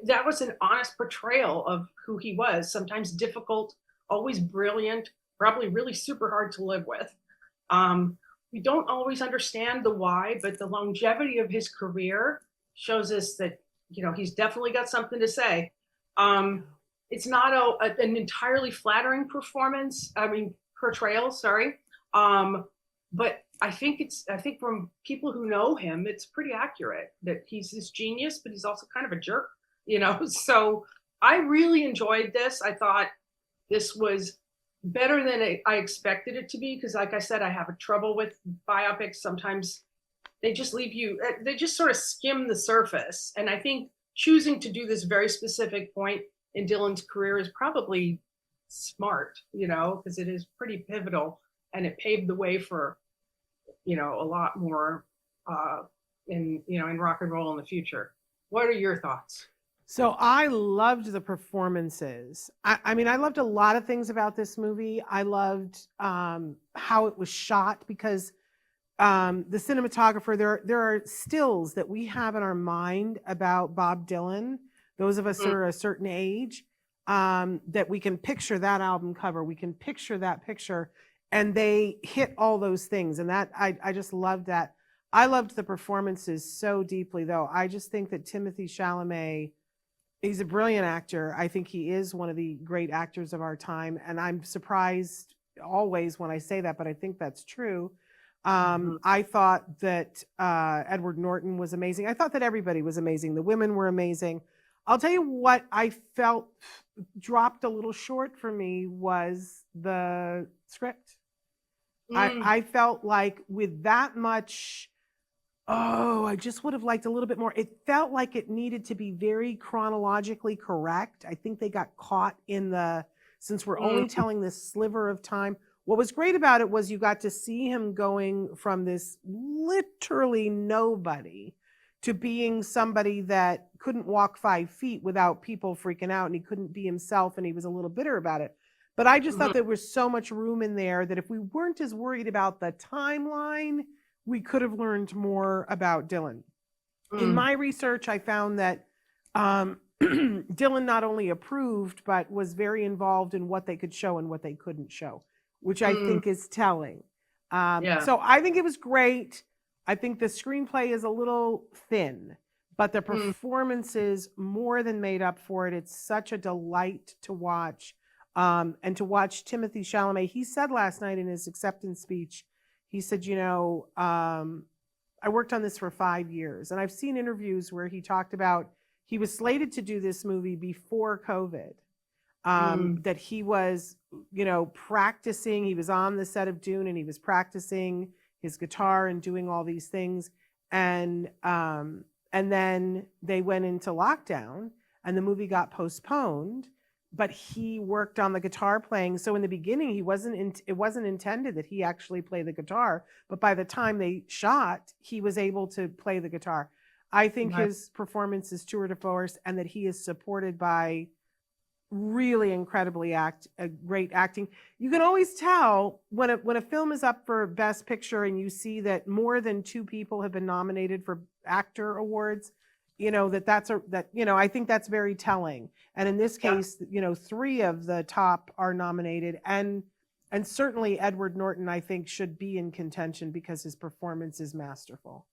that was an honest portrayal of who he was, sometimes difficult, always brilliant, probably really super hard to live with. We don't always understand the why, but the longevity of his career shows us that, he's definitely got something to say. It's not an entirely flattering portrayal, sorry. But I think from people who know him, it's pretty accurate that he's this genius, but he's also kind of a jerk, So I really enjoyed this. I thought this was better than I expected it to be, because like I said, I have a trouble with biopics. Sometimes they just they just sort of skim the surface. And I think choosing to do this very specific point in Dylan's career is probably smart, because it is pretty pivotal, and it paved the way for, a lot more in rock and roll in the future. What are your thoughts? So I loved the performances. I mean, I loved a lot of things about this movie. I loved how it was shot, because the cinematographer, there are stills that we have in our mind about Bob Dylan, those of us that are a certain age, that we can picture that album cover, we can picture that picture, and they hit all those things. And that I just loved that. I loved the performances so deeply, though. I just think that Timothy Chalamet, he's a brilliant actor. I think he is one of the great actors of our time. And I'm surprised always when I say that, but I think that's true. I thought that Edward Norton was amazing. I thought that everybody was amazing. The women were amazing. I'll tell you what I felt dropped a little short for me was the script. I felt like with that much, I just would have liked a little bit more. It felt like it needed to be very chronologically correct. I think they got caught since we're only telling this sliver of time. What was great about it was you got to see him going from this literally nobody to being somebody that couldn't walk 5 feet without people freaking out, and he couldn't be himself, and he was a little bitter about it. But I just thought there was so much room in there that if we weren't as worried about the timeline, we could have learned more about Dylan. In my research, I found that Dylan not only approved, but was very involved in what they could show and what they couldn't show, which I think is telling. So I think it was great. I think the screenplay is a little thin, but the performances more than made up for it. It's such a delight to watch. And to watch Timothy Chalamet. He said last night in his acceptance speech, he said, I worked on this for 5 years. And I've seen interviews where he talked about he was slated to do this movie before COVID, that he was, practicing. He was on the set of Dune and he was practicing his guitar and doing all these things. And then they went into lockdown and the movie got postponed. But he worked on the guitar playing. So in the beginning, it wasn't intended that he actually play the guitar. But by the time they shot, he was able to play the guitar. I think his performance is tour de force, and that he is supported by really incredibly great acting. You can always tell when a film is up for Best Picture and you see that more than 2 people have been nominated for actor awards. I think that's very telling. And in this case, 3 of the top are nominated, and certainly Edward Norton, I think, should be in contention because his performance is masterful.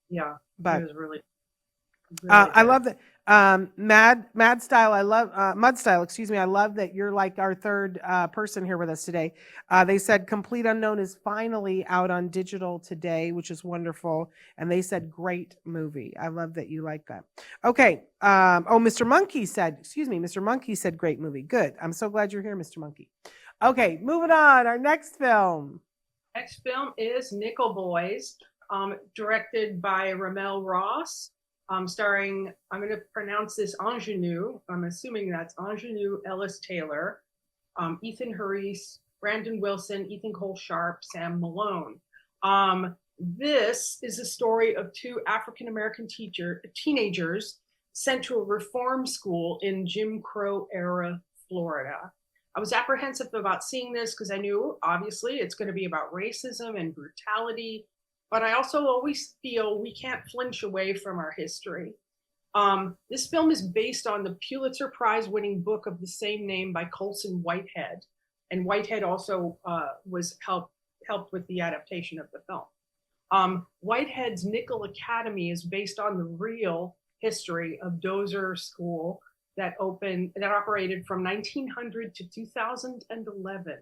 Yeah, but it was really. Really I good. love that. Mad Style, I love Mud Style, excuse me. I love that you're like our third person here with us today. They said Complete Unknown is finally out on digital today, which is wonderful. And they said great movie. I love that you like that. Okay. Mr. Monkey said, excuse me, Mr. Monkey said great movie. Good. I'm so glad you're here, Mr. Monkey. Okay, moving on. Our next film. Next film is Nickel Boys, directed by Ramel Ross, starring, I'm going to pronounce this Ingenue. I'm assuming that's Ingenue Ellis Taylor, Ethan Harris, Brandon Wilson, Ethan Cole Sharp, Sam Malone. This is a story of two African American teenagers sent to a reform school in Jim Crow era Florida. I was apprehensive about seeing this because I knew obviously it's going to be about racism and brutality, but I also always feel we can't flinch away from our history. This film is based on the Pulitzer Prize winning book of the same name by Colson Whitehead. And Whitehead also was helped with the adaptation of the film. Whitehead's Nickel Academy is based on the real history of Dozer School that operated from 1900 to 2011,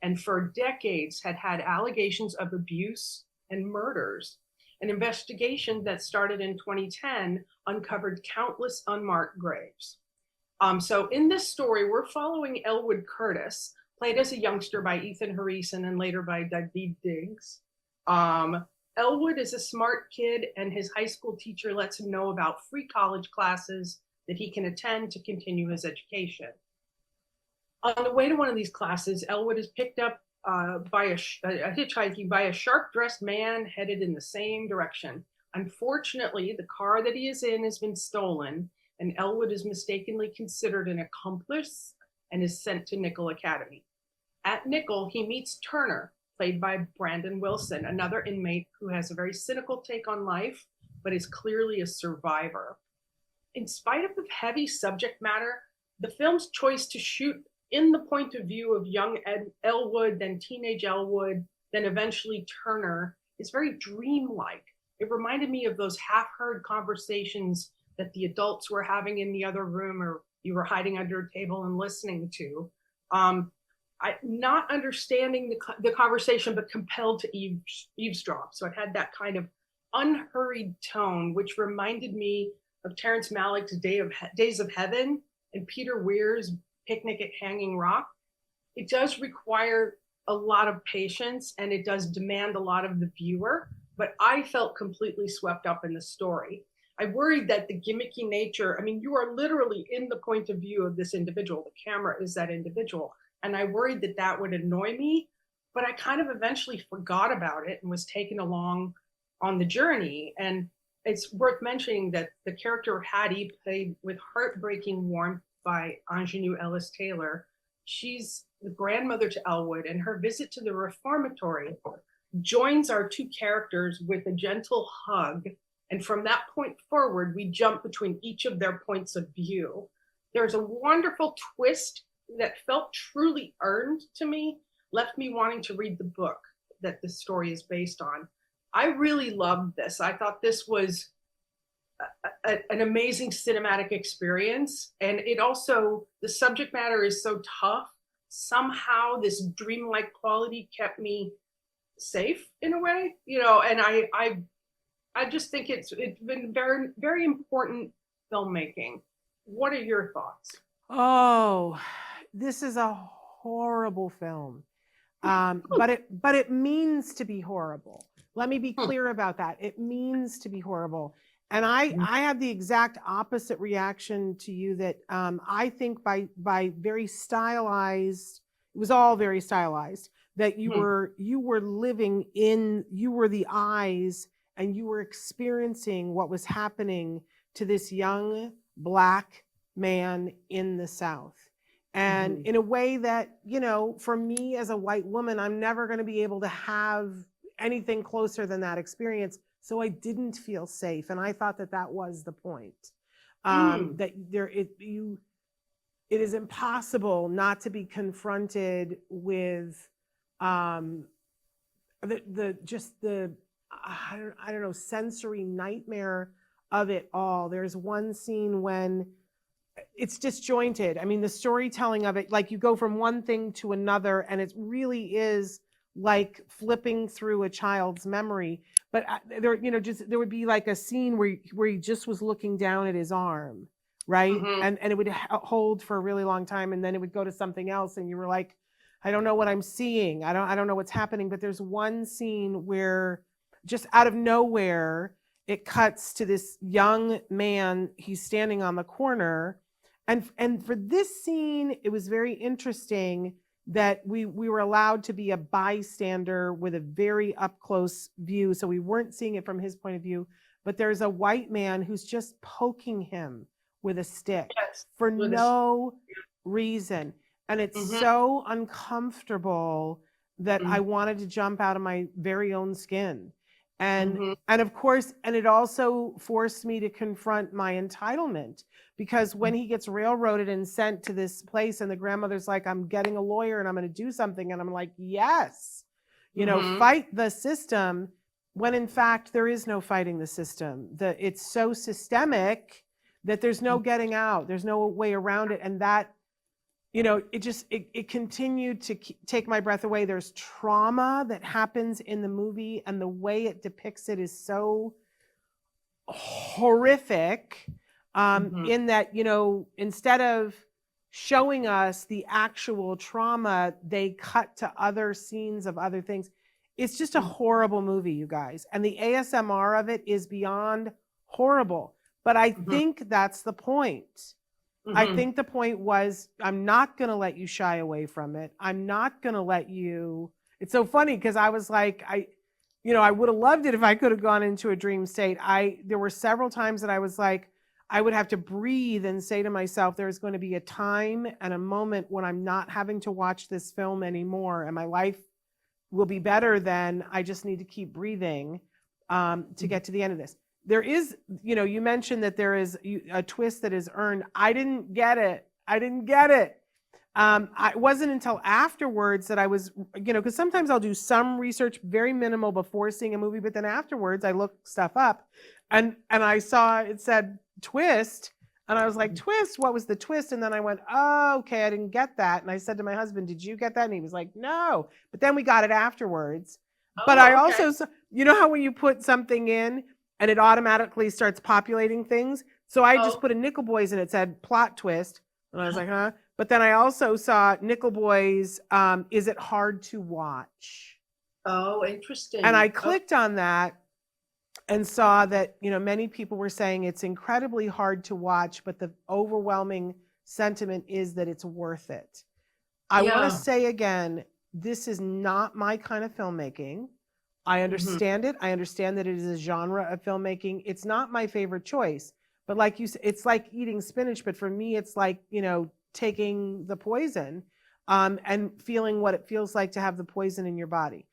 and for decades had allegations of abuse and murders. An investigation that started in 2010 uncovered countless unmarked graves. So in this story, we're following Elwood Curtis, played as a youngster by Ethan Harris and then later by David Diggs. Elwood is a smart kid, and his high school teacher lets him know about free college classes that he can attend to continue his education. On the way to one of these classes, Elwood is picked up by a hitchhiking by a sharp-dressed man headed in the same direction. Unfortunately, the car that he is in has been stolen, and Elwood is mistakenly considered an accomplice and is sent to Nickel Academy. At Nickel, he meets Turner, played by Brandon Wilson, another inmate who has a very cynical take on life, but is clearly a survivor. In spite of the heavy subject matter, the film's choice to shoot in the point of view of young Elwood, then teenage Elwood, then eventually Turner, is very dreamlike. It reminded me of those half-heard conversations that the adults were having in the other room or you were hiding under a table and listening to. Not understanding the conversation, but compelled to eavesdrop. So it had that kind of unhurried tone, which reminded me of Terrence Malick's Days of Heaven and Peter Weir's Picnic at Hanging Rock. It does require a lot of patience and it does demand a lot of the viewer, but I felt completely swept up in the story. I worried that the gimmicky nature, I mean, you are literally in the point of view of this individual. The camera is that individual. And I worried that that would annoy me, but I kind of eventually forgot about it and was taken along on the journey. And it's worth mentioning that the character of Hattie, played with heartbreaking warmth by Ingenue Ellis Taylor, she's the grandmother to Elwood, and her visit to the reformatory joins our two characters with a gentle hug. And from that point forward, we jump between each of their points of view. There's a wonderful twist that felt truly earned to me, left me wanting to read the book that the story is based on. I really loved this. I thought this was an amazing cinematic experience. And it also, the subject matter is so tough. Somehow this dreamlike quality kept me safe in a way, you know, and I just think it's been very, very important filmmaking. What are your thoughts? Oh, this is a horrible film. But it means to be horrible. Let me be clear about that. It means to be horrible. And I had the exact opposite reaction to you, that I think by very stylized, it was all very stylized, that you were living in, you were the eyes and you were experiencing what was happening to this young Black man in the South. And in a way that, you know, for me as a white woman, I'm never going to be able to have anything closer than that experience. So I didn't feel safe. And I thought that that was the point. That it is impossible not to be confronted with I don't know, sensory nightmare of it all. There's one scene when it's disjointed. I mean, the storytelling of it, like you go from one thing to another, and it really is like flipping through a child's memory. But there, just there would be like a scene where he just was looking down at his arm, right? And it would hold for a really long time, and then it would go to something else, and you were like, I don't know what I'm seeing. I don't know what's happening. But there's one scene where just out of nowhere, it cuts to this young man. He's standing on the corner. And for this scene, it was very interesting that we were allowed to be a bystander with a very up close view. So we weren't seeing it from his point of view, but there's a white man who's just poking him with a stick for no reason. And it's so uncomfortable that I wanted to jump out of my very own skin. And of course, and it also forced me to confront my entitlement, because when he gets railroaded and sent to this place and the grandmother's like, I'm getting a lawyer and I'm going to do something. And I'm like, yes, fight the system, when in fact there is no fighting the system. It's so systemic that there's no getting out. There's no way around it. And that, it continued to take my breath away. There's trauma that happens in the movie, and the way it depicts it is so horrific, in that, instead of showing us the actual trauma, they cut to other scenes of other things. It's just a horrible movie, you guys. And the ASMR of it is beyond horrible. But I think that's the point. I think the point was, I'm not going to let you shy away from it. I'm not going to let you. It's so funny because I was like, I would have loved it if I could have gone into a dream state. There were several times that I was like, I would have to breathe and say to myself, there's going to be a time and a moment when I'm not having to watch this film anymore, and my life will be better. Then I just need to keep breathing to get to the end of this. There is, you mentioned that there is a twist that is earned. I didn't get it. It wasn't until afterwards that I was, because sometimes I'll do some research, very minimal, before seeing a movie, but then afterwards I look stuff up, and I saw it said twist, and I was like, twist? What was the twist? And then I went, oh, okay, I didn't get that. And I said to my husband, did you get that? And he was like, no. But then we got it afterwards. But I also, how when you put something in, and it automatically starts populating things. So I just put a Nickel Boys and it said plot twist. And I was like, huh? But then I also saw Nickel Boys, Is It Hard to Watch? Oh, interesting. And I clicked on that and saw that, many people were saying it's incredibly hard to watch, but the overwhelming sentiment is that it's worth it. I want to say again, this is not my kind of filmmaking. I understand it. I understand that it is a genre of filmmaking. It's not my favorite choice, but like you said, it's like eating spinach. But for me, it's like, taking the poison, and feeling what it feels like to have the poison in your body.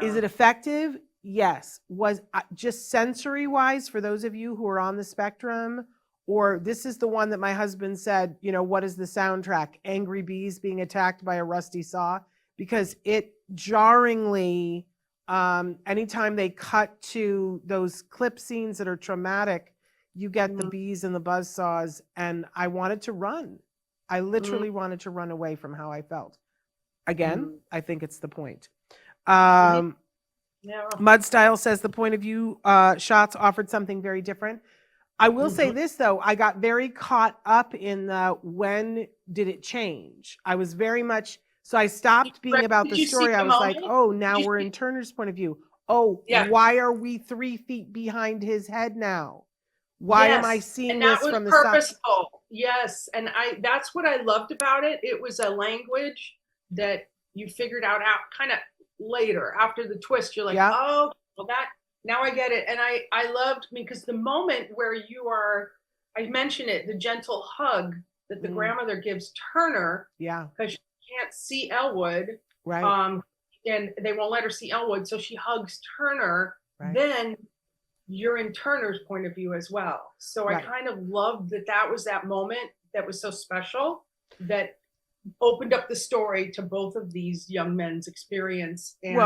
Is it effective? Yes. Was just sensory wise, for those of you who are on the spectrum, or this is the one that my husband said, what is the soundtrack? Angry bees being attacked by a rusty saw, because it jarringly, anytime they cut to those clip scenes that are traumatic, you get the bees and the buzzsaws, and I wanted to run. I literally wanted to run away from how I felt. Again, I think it's the point. Mudstyle says the point of view shots offered something very different. I will say this, though. I got very caught up in the when did it change. I was very much... So I stopped being about the story. I was like, oh, now we're in Turner's point of view. Oh, why are we 3 feet behind his head now? Why am I seeing this from the side? Yes. And that's what I loved about it. It was a language that you figured out kind of later after the twist. You're like, oh, well, now I get it. And I loved, because the moment where I mentioned it, the gentle hug that the grandmother gives Turner. Yeah. Because can't see Elwood, right? And they won't let her see Elwood, so she hugs Turner. Right. Then you're in Turner's point of view as well. So I kind of loved that was that moment that was so special, that opened up the story to both of these young men's experience. And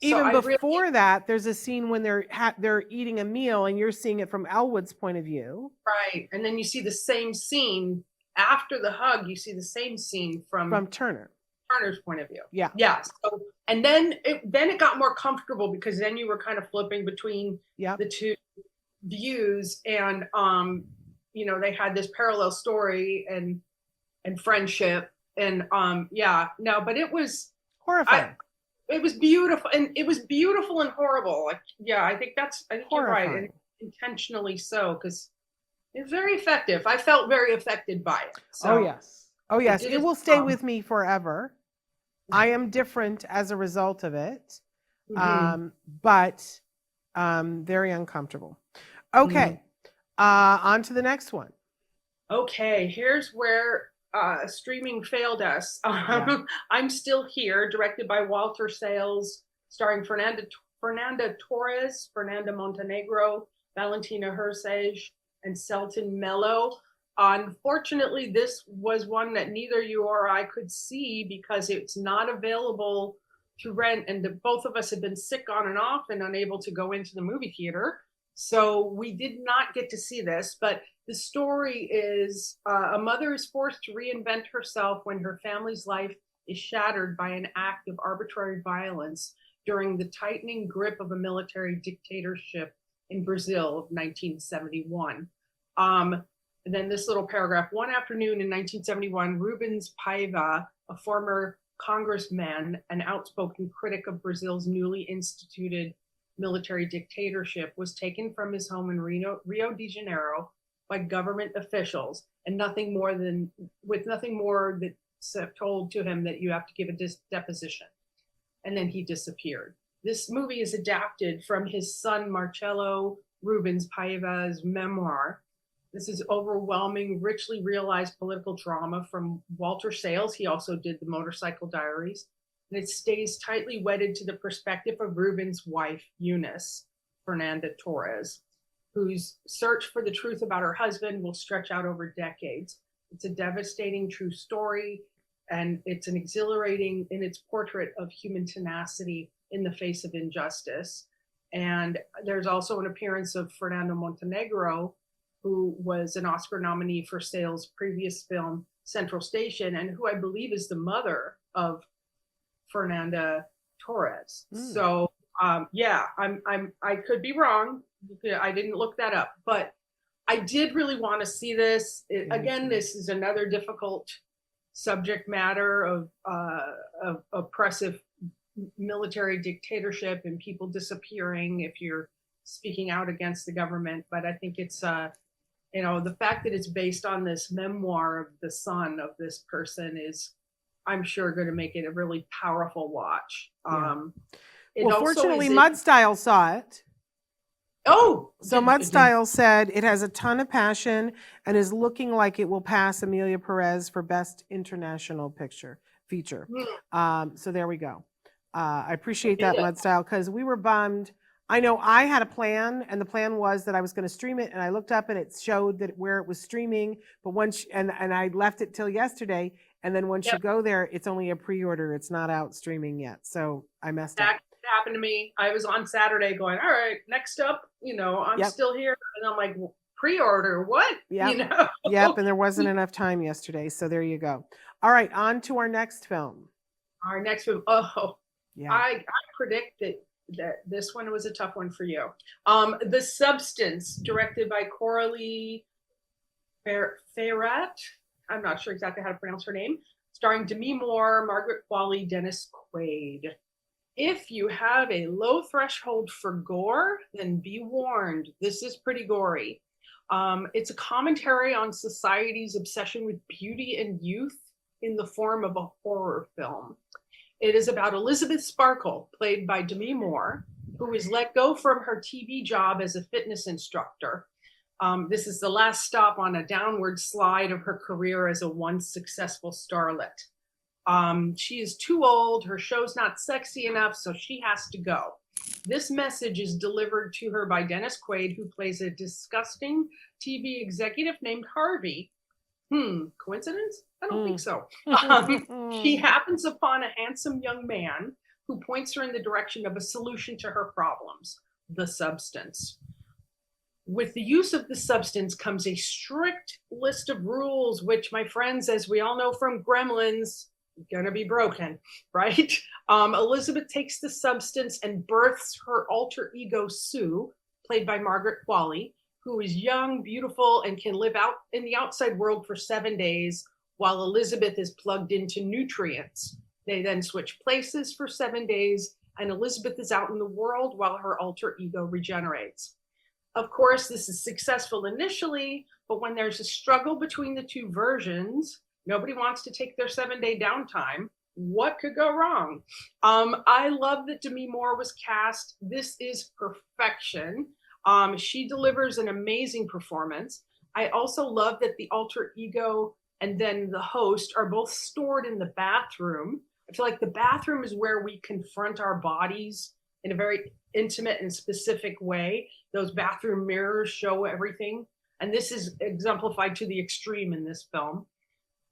Even I really, before that, there's a scene when they're eating a meal and you're seeing it from Elwood's point of view. right. And then you see the same scene after the hug, you see the same scene From Turner. Turner's point of view. Yeah. Yeah. So, and then it got more comfortable because then you were kind of flipping between the two views, and they had this parallel story and friendship, and but it was horrifying. It was beautiful, and it was beautiful and horrible. Like, I think you're right, and intentionally so, because it's very effective. I felt very affected by it. So oh yes, it will stay with me forever. I am different as a result of it, but very uncomfortable. Okay, on to the next one. Okay, here's where streaming failed us. I'm Still Here, directed by Walter Sales, starring Fernanda Torres, Fernanda Montenegro, Valentina Hersage, and Selton Mello. Unfortunately, this was one that neither you or I could see because it's not available to rent, and both of us had been sick on and off and unable to go into the movie theater. So we did not get to see this, but the story is a mother is forced to reinvent herself when her family's life is shattered by an act of arbitrary violence during the tightening grip of a military dictatorship in Brazil of 1971. And then this little paragraph, one afternoon in 1971, Rubens Paiva, a former congressman, an outspoken critic of Brazil's newly instituted military dictatorship, was taken from his home in Rio de Janeiro by government officials, and nothing more that told to him that you have to give a deposition. And then he disappeared. This movie is adapted from his son Marcelo Rubens Paiva's memoir. This is overwhelming, richly realized political drama from Walter Sales. He also did The Motorcycle Diaries. And it stays tightly wedded to the perspective of Rubens' wife, Eunice, Fernanda Torres, whose search for the truth about her husband will stretch out over decades. It's a devastating true story, and it's an exhilarating in its portrait of human tenacity in the face of injustice. And there's also an appearance of Fernando Montenegro, who was an Oscar nominee for Sales' previous film, Central Station, and who I believe is the mother of Fernanda Torres. So I could be wrong. I didn't look that up, but I did really want to see this. Again, this is another difficult subject matter of oppressive military dictatorship and people disappearing if you're speaking out against the government. But I think it's the fact that it's based on this memoir of the son of this person is, I'm sure, going to make it a really powerful watch. Fortunately, Mudstyle saw it. So Mudstyle said it has a ton of passion and is looking like it will pass Amelia Perez for Best International Feature. So there we go. I appreciate that, Mudstyle, because we were bummed. I know I had a plan, and the plan was that I was going to stream it, and I looked up and it showed that where it was streaming, but once and I left it till yesterday, and then once you go there, it's only a pre-order. It's not out streaming yet, so I messed up. That happened to me. I was on Saturday going, all right, next up, I'm still here, and I'm like, pre-order what? Yep, and there wasn't enough time yesterday, so there you go. All right, on to our next film. I predict that this one was a tough one for you. The Substance, directed by Coralie Ferrat. I'm not sure exactly how to pronounce her name. Starring Demi Moore, Margaret Qualley, Dennis Quaid. If you have a low threshold for gore, then be warned. This is pretty gory. It's a commentary on society's obsession with beauty and youth in the form of a horror film. It is about Elizabeth Sparkle, played by Demi Moore, who is let go from her TV job as a fitness instructor. This is the last stop on a downward slide of her career as a once successful starlet. She is too old, her show's not sexy enough, so she has to go. This message is delivered to her by Dennis Quaid, who plays a disgusting TV executive named Harvey. Coincidence? I don't think so. She happens upon a handsome young man who points her in the direction of a solution to her problems, the substance. With the use of the substance comes a strict list of rules, which, my friends, as we all know from Gremlins, gonna be broken, right? Elizabeth takes the substance and births her alter ego, Sue, played by Margaret Qualley, who is young, beautiful, and can live out in the outside world for 7 days, while Elizabeth is plugged into nutrients. They then switch places for 7 days, and Elizabeth is out in the world while her alter ego regenerates. Of course, this is successful initially, but when there's a struggle between the two versions, nobody wants to take their 7-day downtime. What could go wrong? I love that Demi Moore was cast. This is perfection. She delivers an amazing performance. I also love that the alter ego and then the host are both stored in the bathroom. I feel like the bathroom is where we confront our bodies in a very intimate and specific way. Those bathroom mirrors show everything. And this is exemplified to the extreme in this film.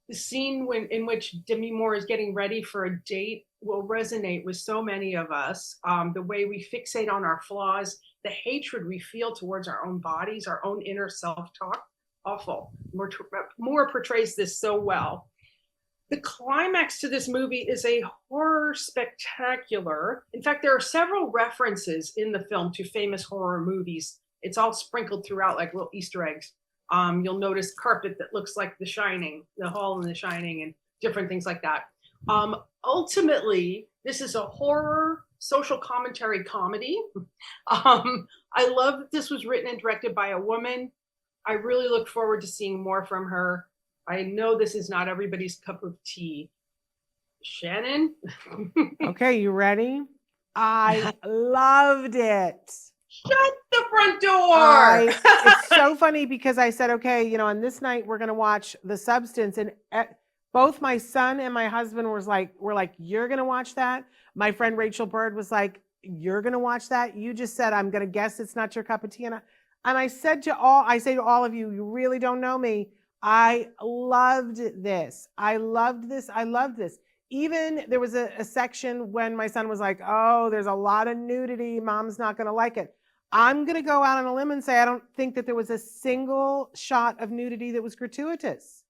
The scene in which Demi Moore is getting ready for a date will resonate with so many of us. The way we fixate on our flaws, the hatred we feel towards our own bodies, our own inner self-talk, awful. Moore portrays this so well. The climax to this movie is a horror spectacular. In fact, there are several references in the film to famous horror movies. It's all sprinkled throughout like little Easter eggs. You'll notice carpet that looks like The Shining, the hall in The Shining, and different things like that. Ultimately, this is a horror social commentary comedy. I love that this was written and directed by a woman. I really look forward to seeing more from her. I know this is not everybody's cup of tea. Shannon? Okay, you ready? I loved it. Shut the front door! It's so funny because I said, okay, on this night we're going to watch The Substance, and both my son and my husband were like, you're going to watch that? My friend Rachel Bird was like, you're going to watch that? You just said, I'm going to guess it's not your cup of tea. And I say to all of you, you really don't know me. I loved this. I loved this. I loved this. Even there was a section when my son was like, oh, there's a lot of nudity. Mom's not going to like it. I'm going to go out on a limb and say I don't think that there was a single shot of nudity that was gratuitous.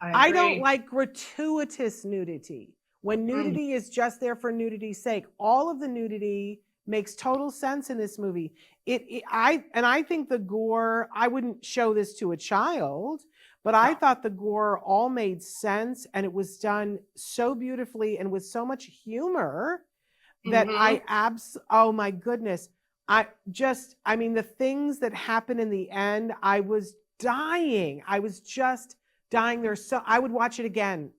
I don't like gratuitous nudity. When nudity is just there for nudity's sake. All of the nudity makes total sense in this movie. I think the gore, I wouldn't show this to a child, but I thought the gore all made sense, and it was done so beautifully and with so much humor that oh my goodness. The things that happen in the end, I was dying. I was just dying there. So I would watch it again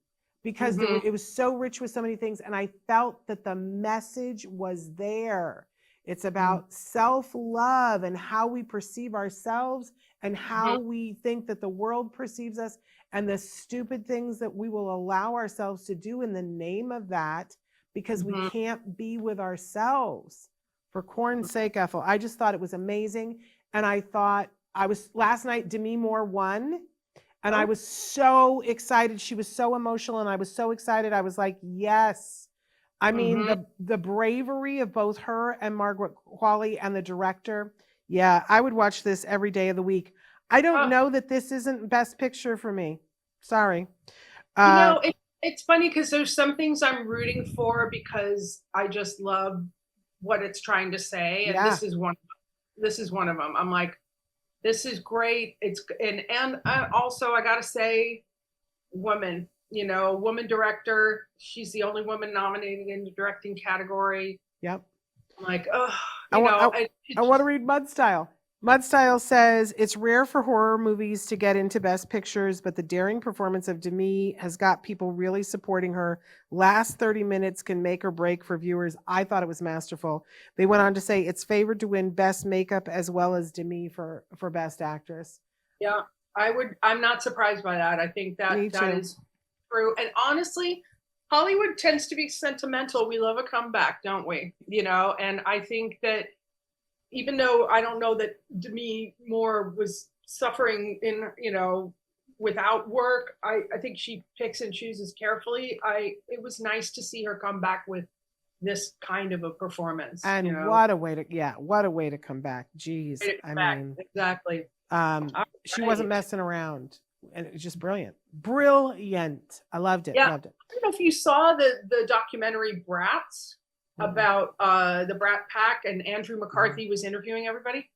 because it was so rich with so many things. And I felt that the message was there. It's about self-love and how we perceive ourselves and how we think that the world perceives us, and the stupid things that we will allow ourselves to do in the name of that because we can't be with ourselves. For corn's sake, Ethel, I just thought it was amazing. And I thought last night, Demi Moore won. And I was so excited. She was so emotional, and I was so excited. I was like, yes. I mean, the bravery of both her and Margaret Qualley and the director. Yeah, I would watch this every day of the week. I don't know that this isn't Best Picture for me. Sorry. It's funny because there's some things I'm rooting for because I just love what it's trying to say, and this is one of them. I'm like, this is great. And also I gotta say, woman director. She's the only woman nominated in the directing category. Yep. I'm like, I want to read Mudstyle. Mudstyle says, it's rare for horror movies to get into Best Pictures, but the daring performance of Demi has got people really supporting her. Last 30 minutes can make or break for viewers. I thought it was masterful. They went on to say it's favored to win Best Makeup as well as Demi for Best Actress. Yeah, I'm not surprised by that. I think that is true. And honestly, Hollywood tends to be sentimental. We love a comeback, don't we? And I think that even though I don't know that Demi Moore was suffering without work, I think she picks and chooses carefully. It was nice to see her come back with this kind of a performance. And what a way to come back. Jeez. I mean, exactly. She wasn't messing around, and it was just brilliant. Brilliant. I loved it. Yeah. Loved it. I don't know if you saw the documentary Brats about the Brat Pack, and Andrew McCarthy was interviewing everybody.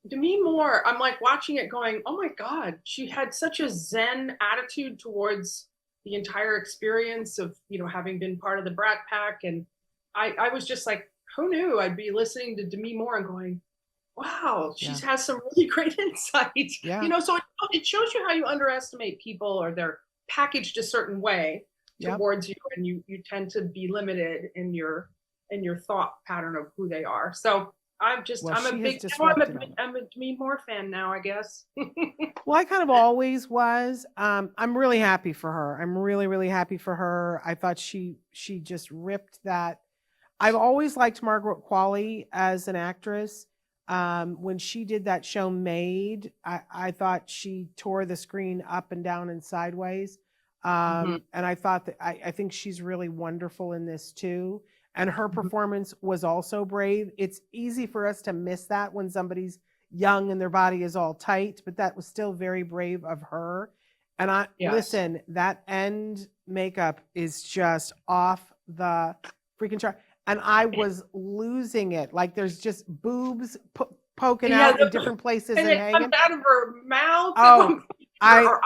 Demi Moore, I'm like watching it going, oh my God, she had such a zen attitude towards the entire experience of, having been part of the Brat Pack. And I was just like, who knew I'd be listening to Demi Moore and going, wow, she has some really great insights. Yeah. So it shows you how you underestimate people, or they're packaged a certain way towards you, and you tend to be limited in your thought pattern of who they are. So I'm a Demi Moore fan now, I guess. Well, I kind of always was. I'm really happy for her. I'm really, really happy for her. I thought she just ripped that. I've always liked Margaret Qualley as an actress. When she did that show Made, I thought she tore the screen up and down and sideways. And I thought that I think she's really wonderful in this too. And her performance was also brave. It's easy for us to miss that when somebody's young and their body is all tight, but that was still very brave of her. And listen, that end makeup is just off the freaking chart. And I was losing it. Like there's just boobs poking out in different places and hanging. Comes out of her mouth, her eye or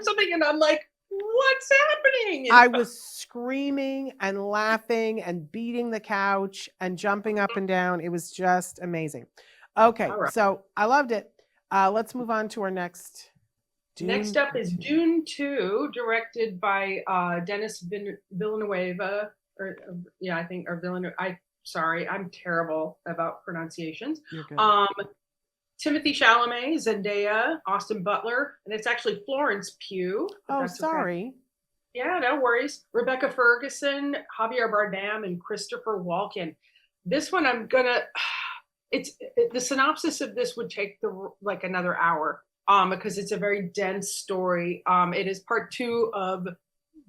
something, and I'm like, what's happening? I was screaming and laughing and beating the couch and jumping up and down. It was just amazing. Okay, so I loved it. Let's move on to our next. Next up is Dune 2, directed by Denis Villeneuve. Or Villeneuve. Sorry, I'm terrible about pronunciations. Timothy Chalamet, Zendaya, Austin Butler, and it's actually Florence Pugh. Oh, sorry. Okay. Yeah, no worries. Rebecca Ferguson, Javier Bardem, and Christopher Walken. This one the synopsis of this would take another hour because it's a very dense story. It is part 2 of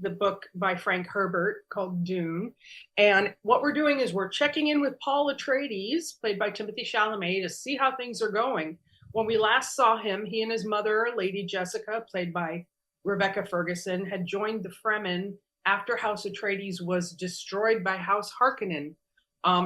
the book by Frank Herbert called Dune. And what we're doing is we're checking in with Paul Atreides, played by Timothy Chalamet, to see how things are going. When we last saw him, he and his mother, Lady Jessica, played by Rebecca Ferguson, had joined the Fremen after House Atreides was destroyed by House Harkonnen.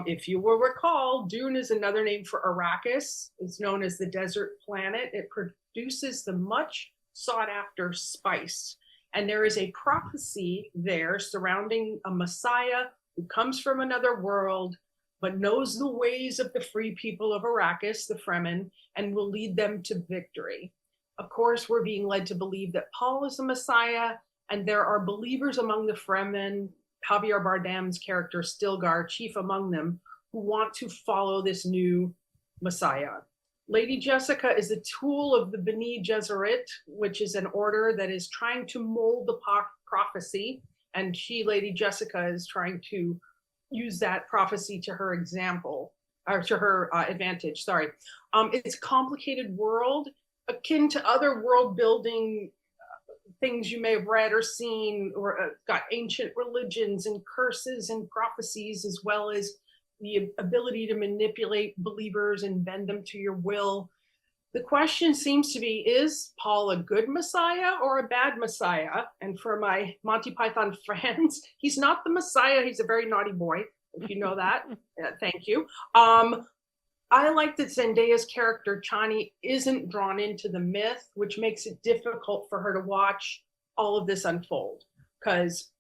If you will recall, Dune is another name for Arrakis. It's known as the desert planet. It produces the much sought after spice. And there is a prophecy there surrounding a Messiah who comes from another world, but knows the ways of the free people of Arrakis, the Fremen, and will lead them to victory. Of course, we're being led to believe that Paul is the Messiah, and there are believers among the Fremen, Javier Bardem's character, Stilgar, chief among them, who want to follow this new Messiah. Lady Jessica is a tool of the Bene Gesserit, which is an order that is trying to mold the prophecy. And Lady Jessica, is trying to use that prophecy to her advantage. Sorry. It's a complicated world, akin to other world building things you may have read or seen, or got ancient religions and curses and prophecies, as well as the ability to manipulate believers and bend them to your will. The question seems to be, is Paul a good Messiah or a bad Messiah? And for my Monty Python fans, he's not the Messiah. He's a very naughty boy, if you know that. Thank you. I like that Zendaya's character, Chani, isn't drawn into the myth, which makes it difficult for her to watch all of this unfold, because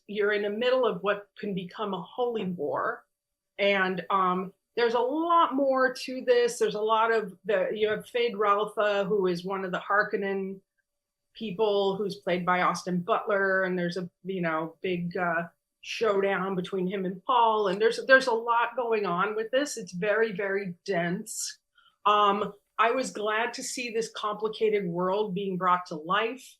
you're in the middle of what can become a holy war. And there's a lot more to this. There's a lot of you have Fade Ralpha, who is one of the Harkonnen people, who's played by Austin Butler, and there's a big showdown between him and Paul, and there's a lot going on with this. It's very, very dense. I was glad to see this complicated world being brought to life.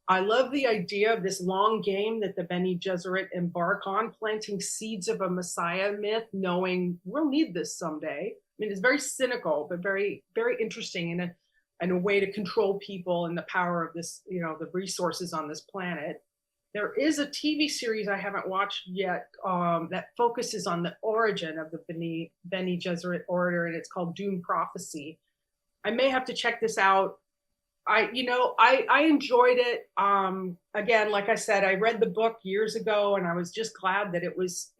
I love the idea of this long game that the Bene Gesserit embark on, planting seeds of a Messiah myth, knowing we'll need this someday. I mean, it's very cynical, but very, very interesting, and a way to control people and the power of this, the resources on this planet. There is a TV series I haven't watched yet that focuses on the origin of the Bene Gesserit order, and it's called Dune Prophecy. I may have to check this out. I enjoyed it. Again, like I said, I read the book years ago, and I was just glad that it was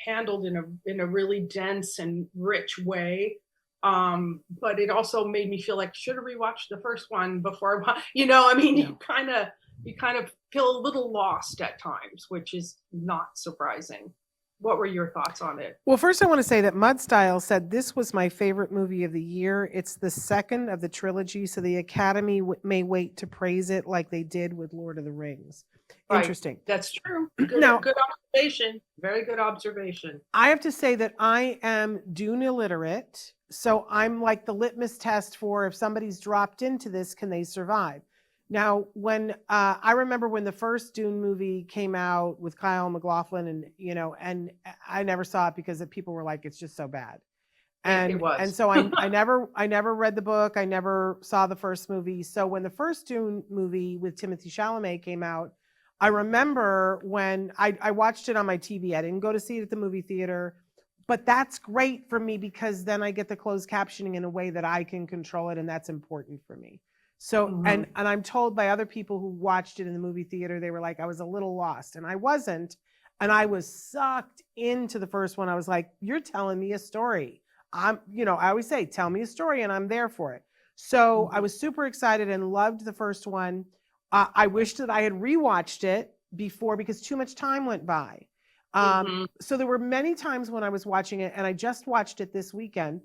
handled in a really dense and rich way. But it also made me feel like should have rewatched the first one before. I mean, Yeah. you kind of feel a little lost at times, which is not surprising. What were your thoughts on it? Well, first I want to say that Mudstyle said this was my favorite movie of the year. It's the second of the trilogy, so the Academy may wait to praise it like they did with Lord of the Rings. Right. Interesting. That's true. Good, Now- good observation. Very good observation. I have to say that I am Dune illiterate, so I'm like the litmus test for if somebody's dropped into this, can they survive? Now, when I remember when the first Dune movie came out with Kyle MacLachlan, and I never saw it because people were like, it's just so bad. And It was. and so I never read the book. I never saw the first movie. So when the first Dune movie with Timothée Chalamet came out, I remember when I watched it on my TV. I didn't go to see it at the movie theater, but that's great for me because then I get the closed captioning in a way that I can control it, and that's important for me. So, and I'm told by other people who watched it in the movie theater, they were like, I was a little lost, and I wasn't. And I was sucked into the first one. I was like, you're telling me a story. I always say, tell me a story, and I'm there for it. So I was super excited and loved the first one. I wish that I had rewatched it before because too much time went by. So there were many times when I was watching it, and I just watched it this weekend.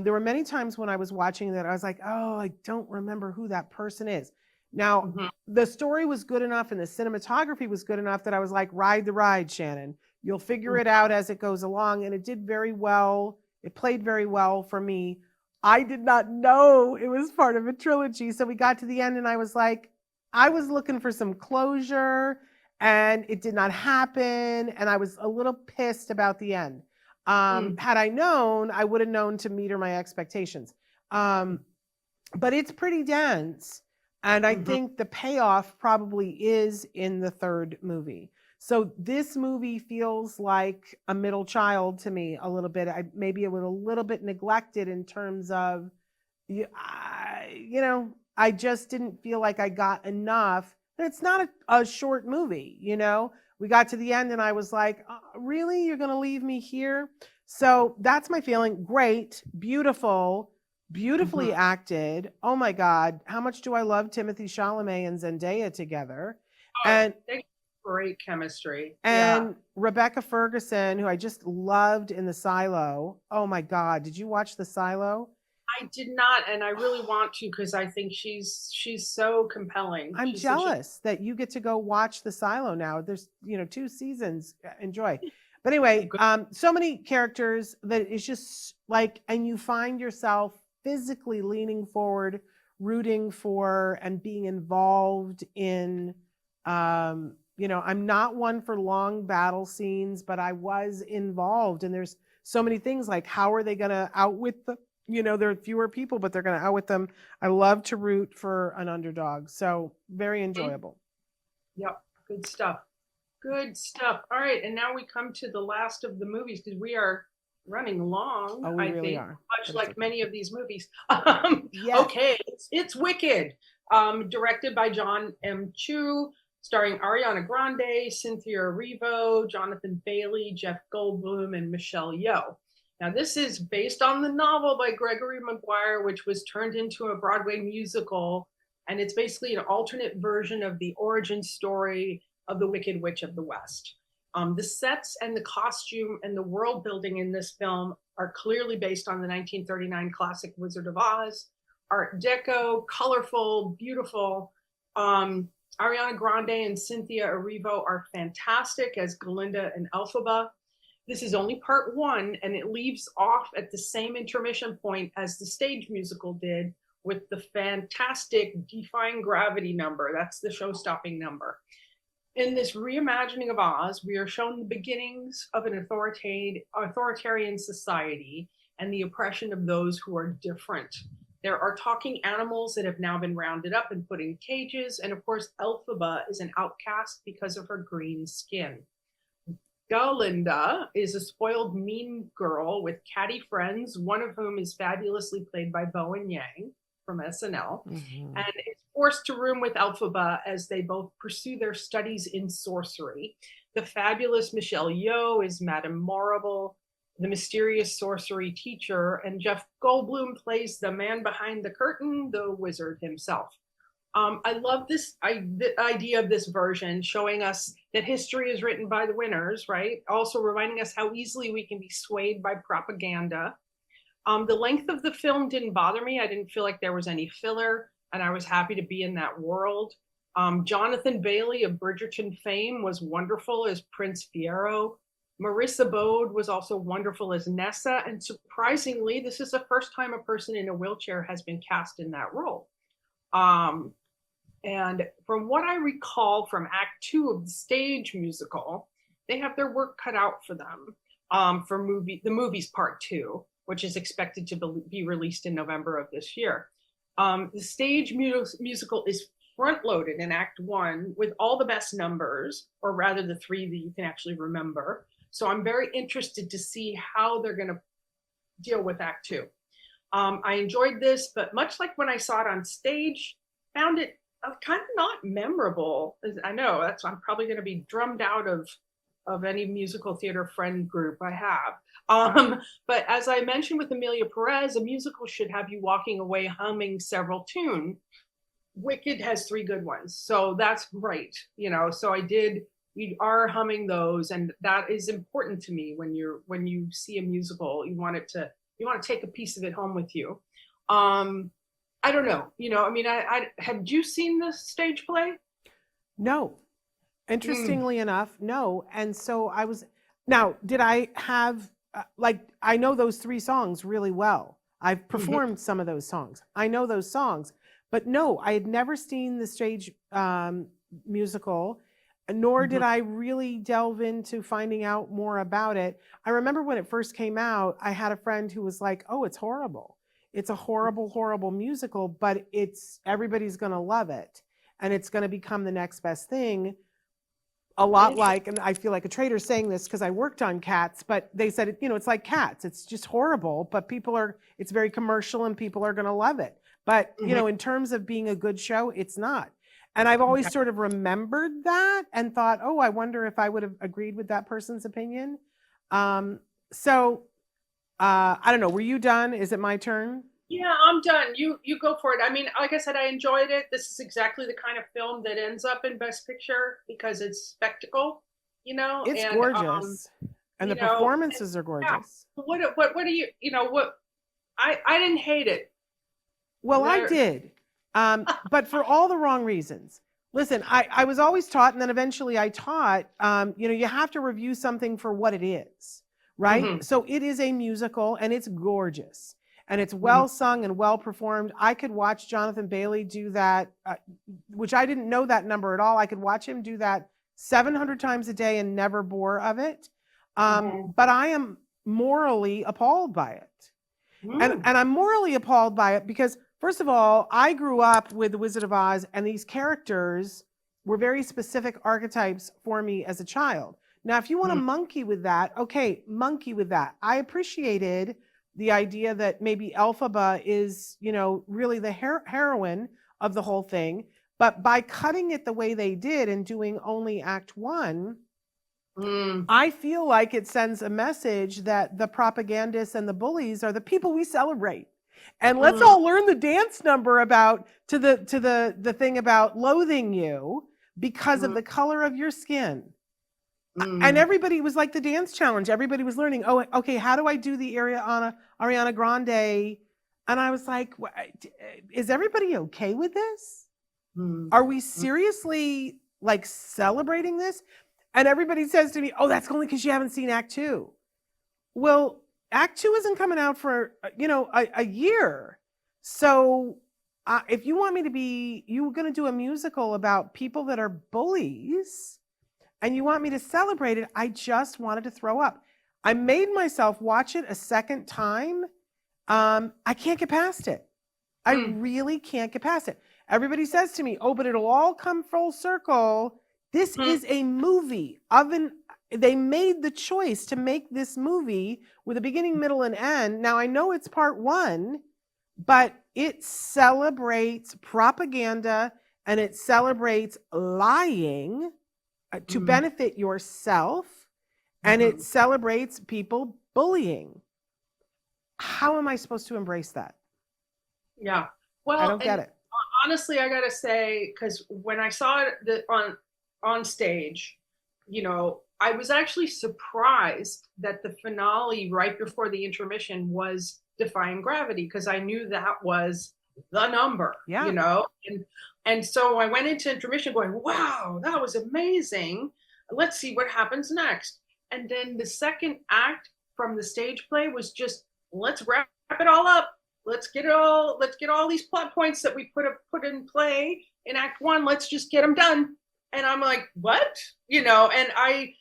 There were many times when I was watching that I was like, oh, I don't remember who that person is. Now, the story was good enough and the cinematography was good enough that I was like, ride the ride, Shannon. You'll figure it out as it goes along. And it did very well. It played very well for me. I did not know it was part of a trilogy. So we got to the end and I was like, I was looking for some closure and it did not happen. And I was a little pissed about the end. Had I known, I would have known to meter my expectations. But it's pretty dense. And I think the payoff probably is in the third movie. So this movie feels like a middle child to me a little bit. Maybe it was a little bit neglected in terms of, I just didn't feel like I got enough. And it's not a short movie, We got to the end and I was like, really? You're going to leave me here? So that's my feeling. Great, beautiful, beautifully acted. Oh my God. How much do I love Timothée Chalamet and Zendaya together? And great chemistry. And Rebecca Ferguson, who I just loved in The Silo. Oh my God. Did you watch The Silo? I did not, and I really want to because I think she's so compelling. I'm jealous that you get to go watch The Silo now. There's 2 seasons. Enjoy. But anyway, so many characters that it's just like, and you find yourself physically leaning forward, rooting for, and being involved in. I'm not one for long battle scenes, but I was involved, and there's so many things like how are they going to outwit the. There are fewer people, but they're going to outwit them. I love to root for an underdog. So very enjoyable. Yep. Good stuff. Good stuff. All right. And now we come to the last of the movies because we are running long. Oh, we I really think, are. much like many of these movies. Yes. Okay. It's Wicked. Directed by John M. Chu, starring Ariana Grande, Cynthia Erivo, Jonathan Bailey, Jeff Goldblum, and Michelle Yeoh. Now, this is based on the novel by Gregory Maguire, which was turned into a Broadway musical. And it's basically an alternate version of the origin story of the Wicked Witch of the West. The sets and the costume and the world building in this film are clearly based on the 1939 classic Wizard of Oz. Art Deco, colorful, beautiful. Ariana Grande and Cynthia Erivo are fantastic as Glinda and Elphaba. This is only part 1, and it leaves off at the same intermission point as the stage musical did with the fantastic Defying Gravity number. That's the show-stopping number. In this reimagining of Oz, we are shown the beginnings of an authoritarian society and the oppression of those who are different. There are talking animals that have now been rounded up and put in cages. And of course, Elphaba is an outcast because of her green skin. Galinda is a spoiled, mean girl with catty friends, one of whom is fabulously played by Bowen Yang from SNL, and is forced to room with Elphaba as they both pursue their studies in sorcery. The fabulous Michelle Yeoh is Madame Morrible, the mysterious sorcery teacher, and Jeff Goldblum plays the man behind the curtain, the wizard himself. I love the idea of this version, showing us that history is written by the winners, right? Also reminding us how easily we can be swayed by propaganda. The length of the film didn't bother me. I didn't feel like there was any filler, and I was happy to be in that world. Jonathan Bailey of Bridgerton fame was wonderful as Prince Fiero. Marissa Bode was also wonderful as Nessa, and surprisingly, this is the first time a person in a wheelchair has been cast in that role. And from what I recall from Act 2 of the stage musical, they have their work cut out for them for the movie's Part 2, which is expected to be released in November of this year. The stage musical is front-loaded in Act 1 with all the best numbers, or rather the 3 that you can actually remember. So I'm very interested to see how they're going to deal with Act 2. I enjoyed this, but much like when I saw it on stage, found it kind of not memorable. I know I'm probably going to be drummed out of any musical theater friend group I have. But as I mentioned with Amelia Perez, a musical should have you walking away humming several tunes. Wicked has 3 good ones, so that's great. So we are humming those, and that is important to me when you see a musical. You want to take a piece of it home with you. I don't know. I had you seen the stage play? No. Interestingly enough, no. And so now, did I have, I know those 3 songs really well. I've performed some of those songs. I know those songs, but no, I had never seen the stage musical, nor did I really delve into finding out more about it. I remember when it first came out, I had a friend who was like, "Oh, it's horrible. It's a horrible, horrible musical, but everybody's going to love it. And it's going to become the next best thing." A lot like, and I feel like a traitor saying this because I worked on Cats, but they said, it's like Cats. It's just horrible, but it's very commercial and people are going to love it. But, in terms of being a good show, it's not. And I've always sort of remembered that and thought, oh, I wonder if I would have agreed with that person's opinion. So I don't know. Were you done? Is it my turn? Yeah, I'm done. You go for it. I mean, like I said, I enjoyed it. This is exactly the kind of film that ends up in Best Picture because it's spectacle, It's gorgeous. And the performances are gorgeous. Yeah. What do you, I didn't hate it. Well, I did. But for all the wrong reasons. Listen, I was always taught, and then eventually I taught, you have to review something for what it is, right? So it is a musical, and it's gorgeous. And it's well sung and well performed. I could watch Jonathan Bailey do that, which I didn't know that number at all. I could watch him do that 700 times a day and never bore of it. But I am morally appalled by it. And I'm morally appalled by it because, first of all, I grew up with The Wizard of Oz, and these characters were very specific archetypes for me as a child. Now, if you want to monkey with that, okay, monkey with that. I appreciated the idea that maybe Elphaba is, really the heroine of the whole thing. But by cutting it the way they did and doing only Act 1, I feel like it sends a message that the propagandists and the bullies are the people we celebrate. And let's all learn the dance number to the thing about loathing you because of the color of your skin. And everybody was like the dance challenge. Everybody was learning, oh, okay, how do I do the Ariana Grande? And I was like, is everybody okay with this? Are we seriously celebrating this? And everybody says to me, oh, that's only because you haven't seen Act 2. Well, Act 2 isn't coming out for, a year. So if you want me to you're going to do a musical about people that are bullies, and you want me to celebrate it, I just wanted to throw up. I made myself watch it a second time. I can't get past it. I really can't get past it. Everybody says to me, oh, but it'll all come full circle. This is a movie they made the choice to make this movie with a beginning, middle, and end. Now I know it's part one, but it celebrates propaganda and it celebrates lying to benefit yourself, and it celebrates people bullying. How am I supposed to embrace that? Yeah. Well, I don't get it. Honestly, I gotta say, because when I saw it on stage, you know, I was actually surprised that the finale right before the intermission was Defying Gravity, because I knew that was the number, you know, and so I went into intermission going, wow, that was amazing. Let's see what happens next. And then the second act from the stage play was just, let's wrap it all up. Let's get all these plot points that we put in play in act one. Let's just get them done. And I'm like, what? You know, and I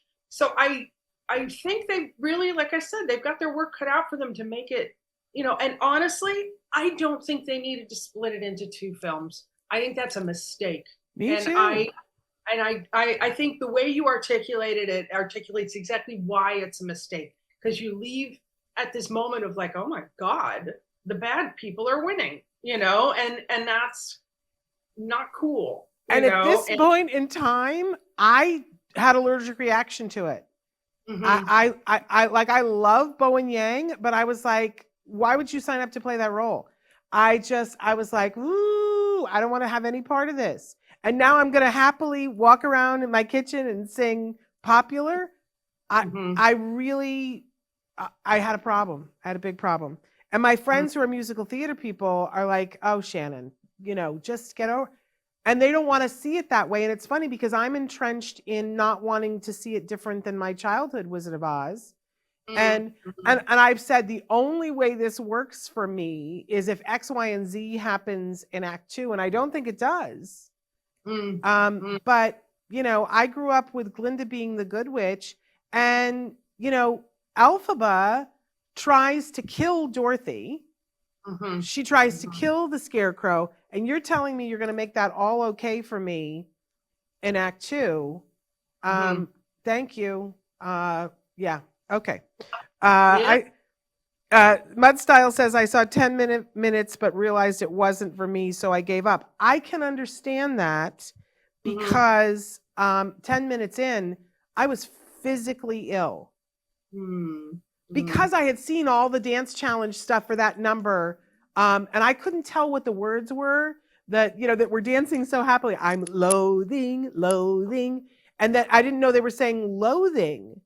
think they really, like I said, they've got their work cut out for them to make it, you know, and honestly, I don't think they needed to split it into two films. I think that's a mistake. Me too. I think the way you articulated it articulates exactly why it's a mistake, because you leave at this moment of like, oh my God, the bad people are winning, you know, and that's not cool. And at this point in time, I had allergic reaction to it. I love Bowen Yang, but I was like, why would you sign up to play that role? I was like, ooh, I don't want to have any part of this. And now I'm going to happily walk around in my kitchen and sing Popular. I had a problem. I had a big problem. And my friends who are musical theater people are like, oh, Shannon, you know, just get over. And they don't want to see it that way. And it's funny because I'm entrenched in not wanting to see it different than my childhood Wizard of Oz. And I've said the only way this works for me is if X, Y, and Z happens in Act 2. And I don't think it does. But, you know, I grew up with Glinda being the good witch. And, you know, Elphaba tries to kill Dorothy. She tries to kill the Scarecrow. And you're telling me you're going to make that all okay for me in Act 2. Thank you. Yeah. Okay. Mudstyle says, I saw 10 minutes, but realized it wasn't for me, so I gave up. I can understand that because 10 minutes in, I was physically ill. Because I had seen all the dance challenge stuff for that number, and I couldn't tell what the words were that, you know, that were dancing so happily. I'm loathing, and that I didn't know they were saying loathing.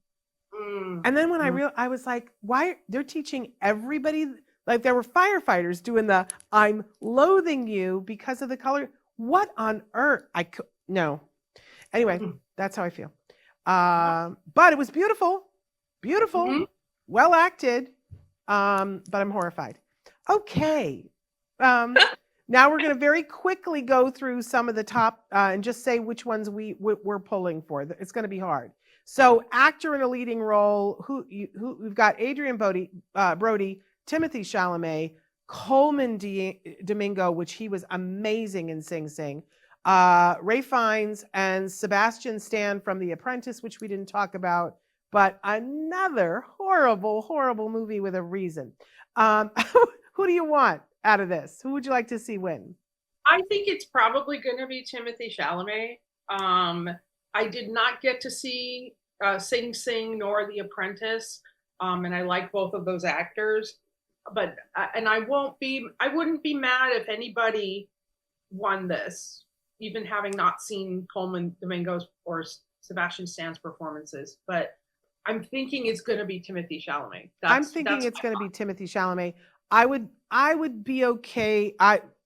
And then when I was like, why they're teaching everybody, like there were firefighters doing the I'm loathing you because of the color. What on earth? No. Anyway, that's how I feel. But it was beautiful, well acted. But I'm horrified. Okay. Now we're going to very quickly go through some of the top and just say which ones we're pulling for. It's going to be hard. So, actor in a leading role, who we've got Adrian Brody, Timothy Chalamet, Coleman Domingo, which he was amazing in Sing Sing, Ralph Fiennes, and Sebastian Stan from The Apprentice, which we didn't talk about, but another horrible movie with a reason. Who do you want out of this? Who would you like to see win? I think it's probably going to be Timothy Chalamet. I did not get to see Sing Sing nor The Apprentice, and I like both of those actors. But I wouldn't be mad if anybody won this, even having not seen Coleman Domingo's or Sebastian Stan's performances. But I'm thinking it's going to be Timothy Chalamet. I'm thinking it's going to be Timothy Chalamet. I would be okay.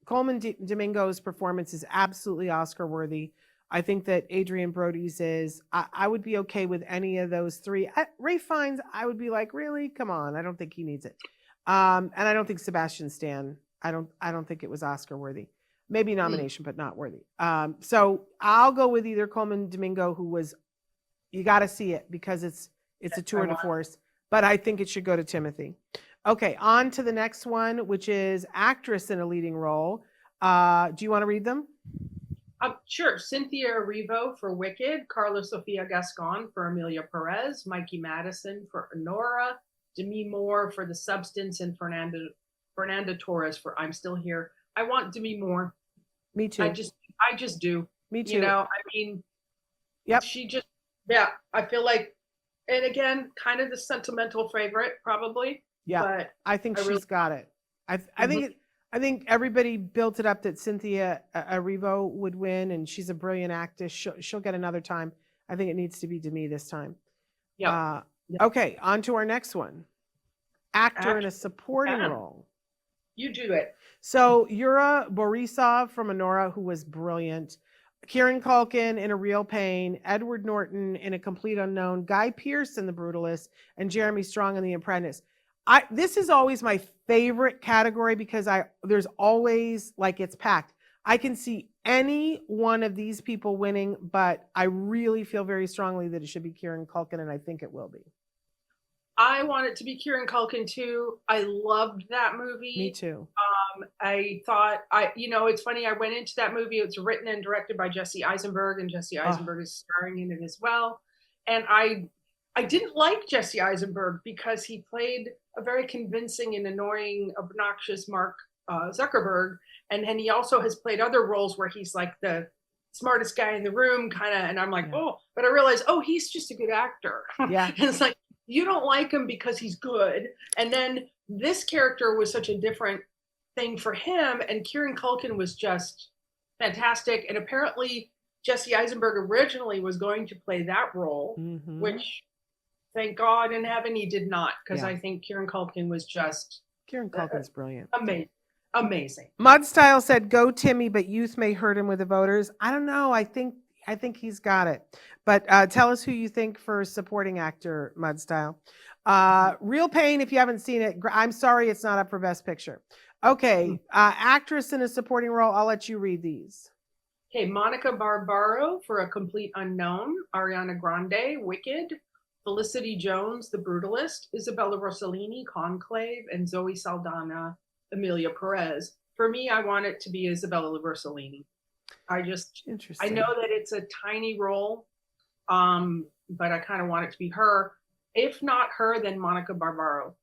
Coleman Domingo's performance is absolutely Oscar worthy. I think that Adrian Brody's is. I would be okay with any of those three. Ralph Fiennes, I would be like, really? Come on. I don't think he needs it. And I don't think Sebastian Stan. I don't think it was Oscar worthy. Maybe nomination, but not worthy. So I'll go with either Coleman Domingo, who was. You got to see it because it's a tour de force. But I think it should go to Timothy. Okay, on to the next one, which is actress in a leading role. Do you want to read them? Sure. Cynthia Erivo for Wicked, Carla Sofia Gascon for Amelia Perez, Mikey Madison for Honora, Demi Moore for The Substance, and Fernanda Torres for I'm Still Here. I want Demi Moore. Me too. I just do. Me too. You know, I mean, yep. She just, yeah, I feel like, and again, kind of the sentimental favorite, probably. Yeah, but I think she's got it. I think everybody built it up that Cynthia Erivo would win, and she's a brilliant actress. She'll get another time. I think it needs to be Demi this time. Yeah. Okay, on to our next one. Actor in a supporting role. You do it. So Yura Borisov from Honora, who was brilliant. Kieran Culkin in A Real Pain, Edward Norton in A Complete Unknown, Guy Pearce in The Brutalist, and Jeremy Strong in The Apprentice. This is always my favorite category because there's always, like, it's packed. I can see any one of these people winning, but I really feel very strongly that it should be Kieran Culkin, and I think it will be. I want it to be Kieran Culkin too. I loved that movie. Me too. I thought it's funny. I went into that movie. It's written and directed by Jesse Eisenberg, and Jesse Eisenberg is starring in it as well. And I didn't like Jesse Eisenberg because he played a very convincing and annoying, obnoxious Mark Zuckerberg, and he also has played other roles where he's like the smartest guy in the room, kind of. And I'm like, but I realized, he's just a good actor. Yeah, and it's like you don't like him because he's good, and then this character was such a different thing for him, and Kieran Culkin was just fantastic. And apparently Jesse Eisenberg originally was going to play that role, which thank God in heaven he did not, because I think Kieran Culkin was just Culkin's brilliant. Amazing. Mudstyle said, "Go Timmy, but youth may hurt him with the voters." I don't know. I think he's got it. But tell us who you think for supporting actor, Mudstyle. Real Pain, if you haven't seen it, I'm sorry it's not up for Best Picture. Okay, actress in a supporting role, I'll let you read these. Okay, Monica Barbaro for A Complete Unknown, Ariana Grande, Wicked, Felicity Jones, The Brutalist, Isabella Rossellini, Conclave, and Zoe Saldana, Amelia Perez. For me, I want it to be Isabella Rossellini. I know that it's a tiny role, but I kind of want it to be her. If not her, then Monica Barbaro.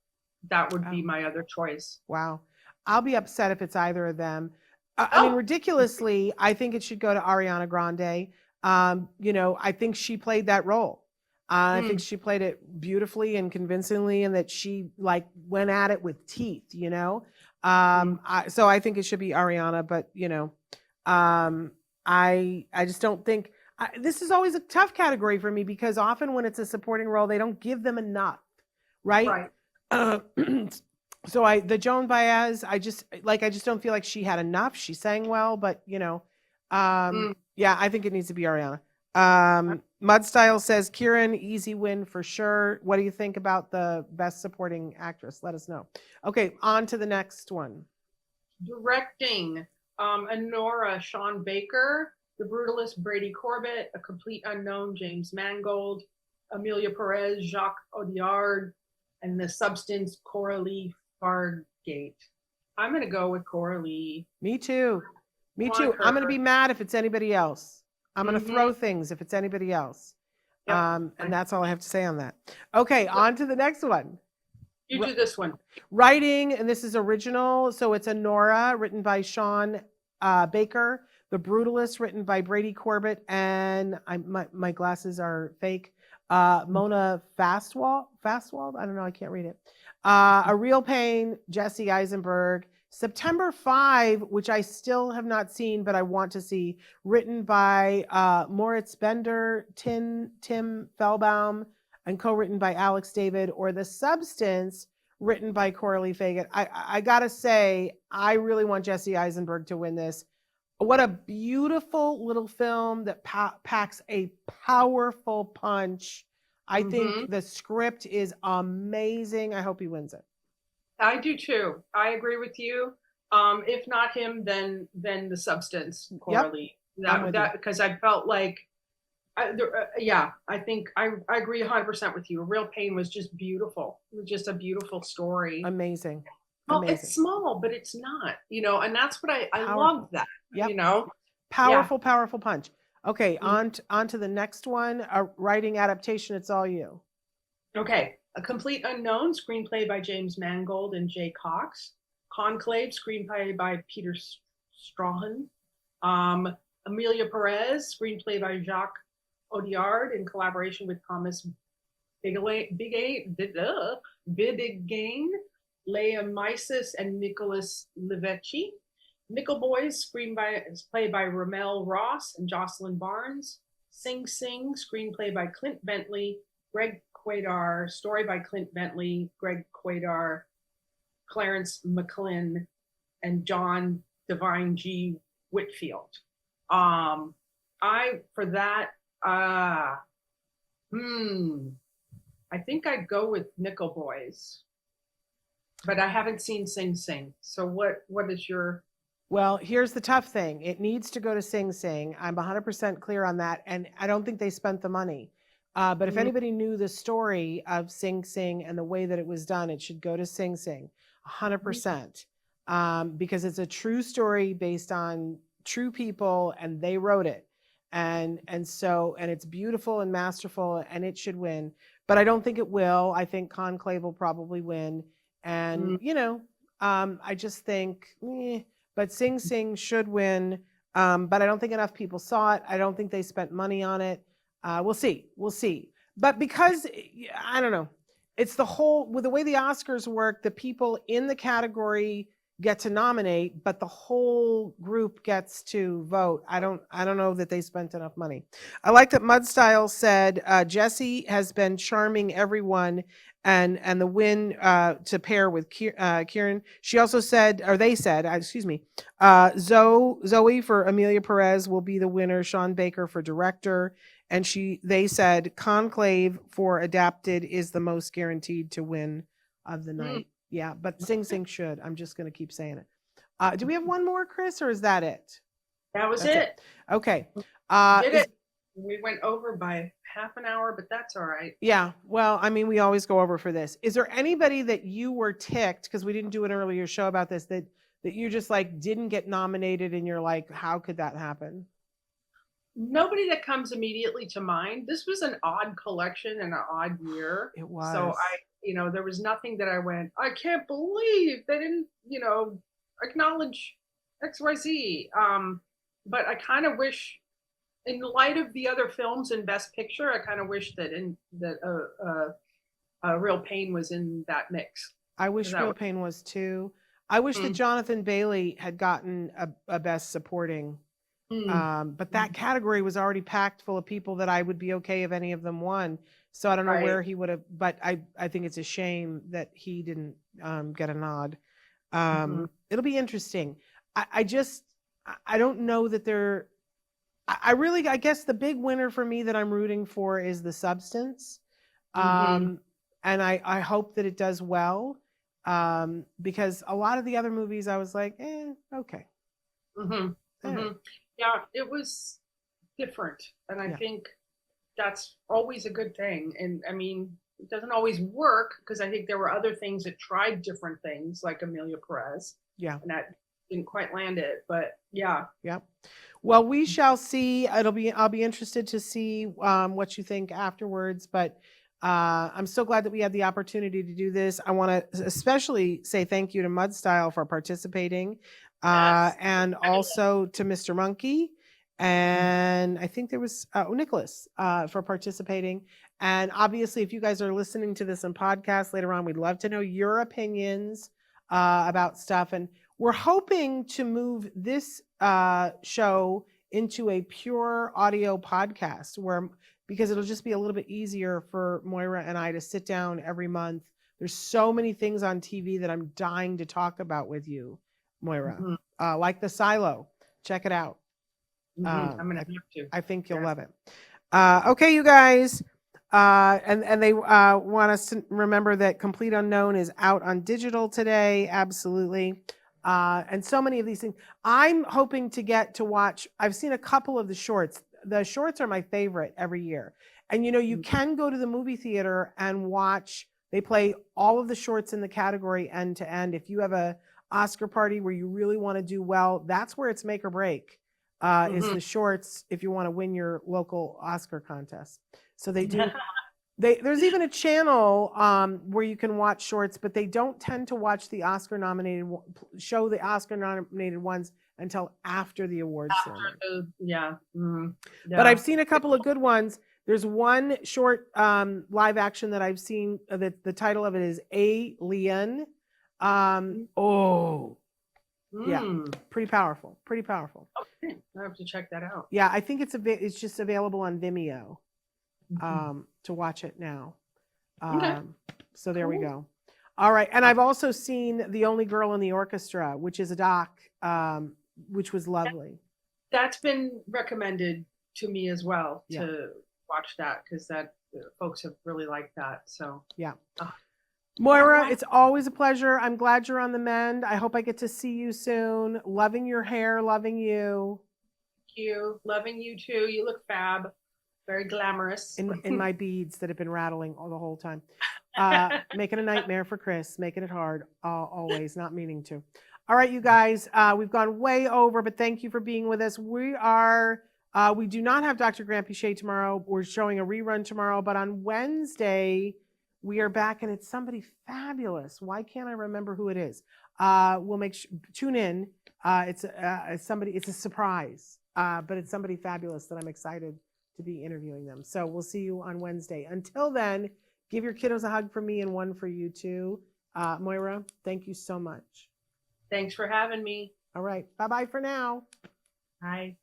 That would be my other choice. Wow. I'll be upset if it's either of them. I mean, ridiculously, I think it should go to Ariana Grande. I think she played that role. I think she played it beautifully and convincingly, and that she went at it with teeth, so I think it should be Ariana, but I just don't think this is always a tough category for me, because often when it's a supporting role, they don't give them enough. Right. So the Joan Baez, I just don't feel like she had enough. She sang well, but I think it needs to be Ariana. Mudstyle says Kieran, easy win for sure. What do you think about the best supporting actress? Let us know. Okay, on to the next one. Directing, Honora, Sean Baker, The Brutalist, Brady Corbett, A Complete Unknown, James Mangold, Amelia Perez, Jacques Audiard, and The Substance, Coralie Fargate. I'm going to go with Coralie. Me too. I'm going to be mad if it's anybody else. I'm going to throw things if it's anybody else. Yep. And that's all I have to say on that. Okay, on to the next one. You do this one. Writing, and this is original. So it's Honora, written by Sean Baker. The Brutalist, written by Brady Corbett. And my glasses are fake. Mona Fastwald. I don't know. I can't read it. A Real Pain, Jesse Eisenberg. September 5, which I still have not seen, but I want to see, written by Moritz Bender, Tim Fellbaum, and co-written by Alex David, or The Substance, written by Coralie Fargate. I gotta say, I really want Jesse Eisenberg to win this. What a beautiful little film that packs a powerful punch. I think the script is amazing. I hope he wins it. I do too. I agree with you. If not him, then The Substance, Coralie. That because I felt like Yeah, I think I agree 100% with you. Real Pain was just beautiful. It was just a beautiful story. Amazing. Well, it's Amazing. small, but it's not, and that's what I love Powerful. that, Yep. Yeah. Powerful, powerful punch. Okay, Mhm. on to the next one. A writing adaptation. It's all you. Okay. A Complete Unknown, screenplay by James Mangold and Jay Cox. Conclave, screenplay by Peter Strahan. Um, Amelia Perez, screenplay by Jacques Audiard in collaboration with Thomas Bibigain, Leah Mises, and Nicholas Livecchi. Nickel Boys, screenplay by Ramel Ross and Jocelyn Barnes. Sing Sing, screenplay by Clint Bentley, Greg Quadar, story by Clint Bentley, Greg Quadar, Clarence McClin, and John Divine G. Whitfield. I for that, I think I'd go with Nickel Boys, but I haven't seen Sing Sing. So what is your? Well, here's the tough thing. It needs to go to Sing Sing. I'm 100% clear on that, and I don't think they spent the money. But if anybody knew the story of Sing Sing and the way that it was done, it should go to Sing Sing, 100%, because it's a true story based on true people, and they wrote it, and it's beautiful and masterful, and it should win. But I don't think it will. I think Conclave will probably win, and I just think. But Sing Sing should win. But I don't think enough people saw it. I don't think they spent money on it. We'll see. We'll see. But because I don't know, it's the whole with the way the Oscars work, the people in the category get to nominate, but the whole group gets to vote. I don't know that they spent enough money. I like that Mudstyle said Jesse has been charming everyone and the win to pair with Kieran. She also said, or they said, excuse me, Zoe for Amelia Perez will be the winner. Sean Baker for director, and they said Conclave for adapted is the most guaranteed to win of the night. Yeah, but Sing Sing should. I'm just going to keep saying it. Do we have one more, Chris, or is that it? That's it. Okay. Did it. We went over by half an hour, but that's all right. Yeah. Well, I mean, we always go over for this. Is there anybody that you were ticked, because we didn't do an earlier show about this, that you just like didn't get nominated and you're like, how could that happen? Nobody that comes immediately to mind. This was an odd collection and an odd year. It was. So there was nothing that I went, I can't believe they didn't, acknowledge XYZ. But I kind of wish, in light of the other films in Best Picture, I kind of wish that Real Pain was in that mix. I wish Real Pain was too. I wish that Jonathan Bailey had gotten a Best Supporting. But that category was already packed full of people that I would be okay if any of them won. So I don't know where he would have, but I think it's a shame that he didn't get a nod. It'll be interesting. I don't know that they're, I guess the big winner for me that I'm rooting for is The Substance. And I hope that it does well, because a lot of the other movies I was like, okay. Yeah, it was different. And I think that's always a good thing. And I mean, it doesn't always work, because I think there were other things that tried different things, like Amelia Perez. Yeah. And that didn't quite land it, but yeah. Yep. Well, we shall see. I'll be interested to see what you think afterwards, but I'm so glad that we had the opportunity to do this. I want to especially say thank you to Mudstyle for participating, and also to Mr. Monkey, and I think there was Nicholas for participating. And obviously, if you guys are listening to this in podcast later on, we'd love to know your opinions about stuff. And we're hoping to move this show into a pure audio podcast because it'll just be a little bit easier for Moira and I to sit down every month. There's so many things on TV that I'm dying to talk about with you, Moira, like The Silo. Check it out. I'm going to have to. I think you'll love it. Okay, you guys. And they want us to remember that Complete Unknown is out on digital today. Absolutely. And so many of these things. I'm hoping to get to watch. I've seen a couple of the shorts. the shorts are my favorite every year. And you know, you can go to the movie theater and watch. They play all of the shorts in the category end to end. If you have a Oscar party where you really want to do well, that's where it's make or break. Is the shorts if you want to win your local Oscar contest. So they do. There's even a channel where you can watch shorts, but they don't tend to watch the Oscar nominated ones until after the awards ceremony. Yeah. But I've seen a couple of good ones. There's one short live action that I've seen that the title of it is Alien. Yeah, pretty powerful. Pretty powerful. Okay. I have to check that out. Yeah, I think it's just available on Vimeo to watch it now. So there we go. All right, and I've also seen The Only Girl in the Orchestra, which is a doc, which was lovely. That's been recommended to me as well to watch that because that folks have really liked that. So yeah. Moira, it's always a pleasure. I'm glad you're on the mend. I hope I get to see you soon. Loving your hair, loving you. Thank you. Loving you too. You look fab. Very glamorous. In my beads that have been rattling all the whole time. Making a nightmare for Chris, making it hard, always, not meaning to. All right, you guys, we've gone way over, but thank you for being with us. We do not have Dr. Grant Pichet tomorrow. We're showing a rerun tomorrow, but on Wednesday, we are back, and it's somebody fabulous. Why can't I remember who it is? We'll tune in. It's somebody. It's a surprise, but it's somebody fabulous that I'm excited to be interviewing them. So we'll see you on Wednesday. Until then, give your kiddos a hug from me and one for you too. Moira, thank you so much. Thanks for having me. All right. Bye-bye for now. Bye.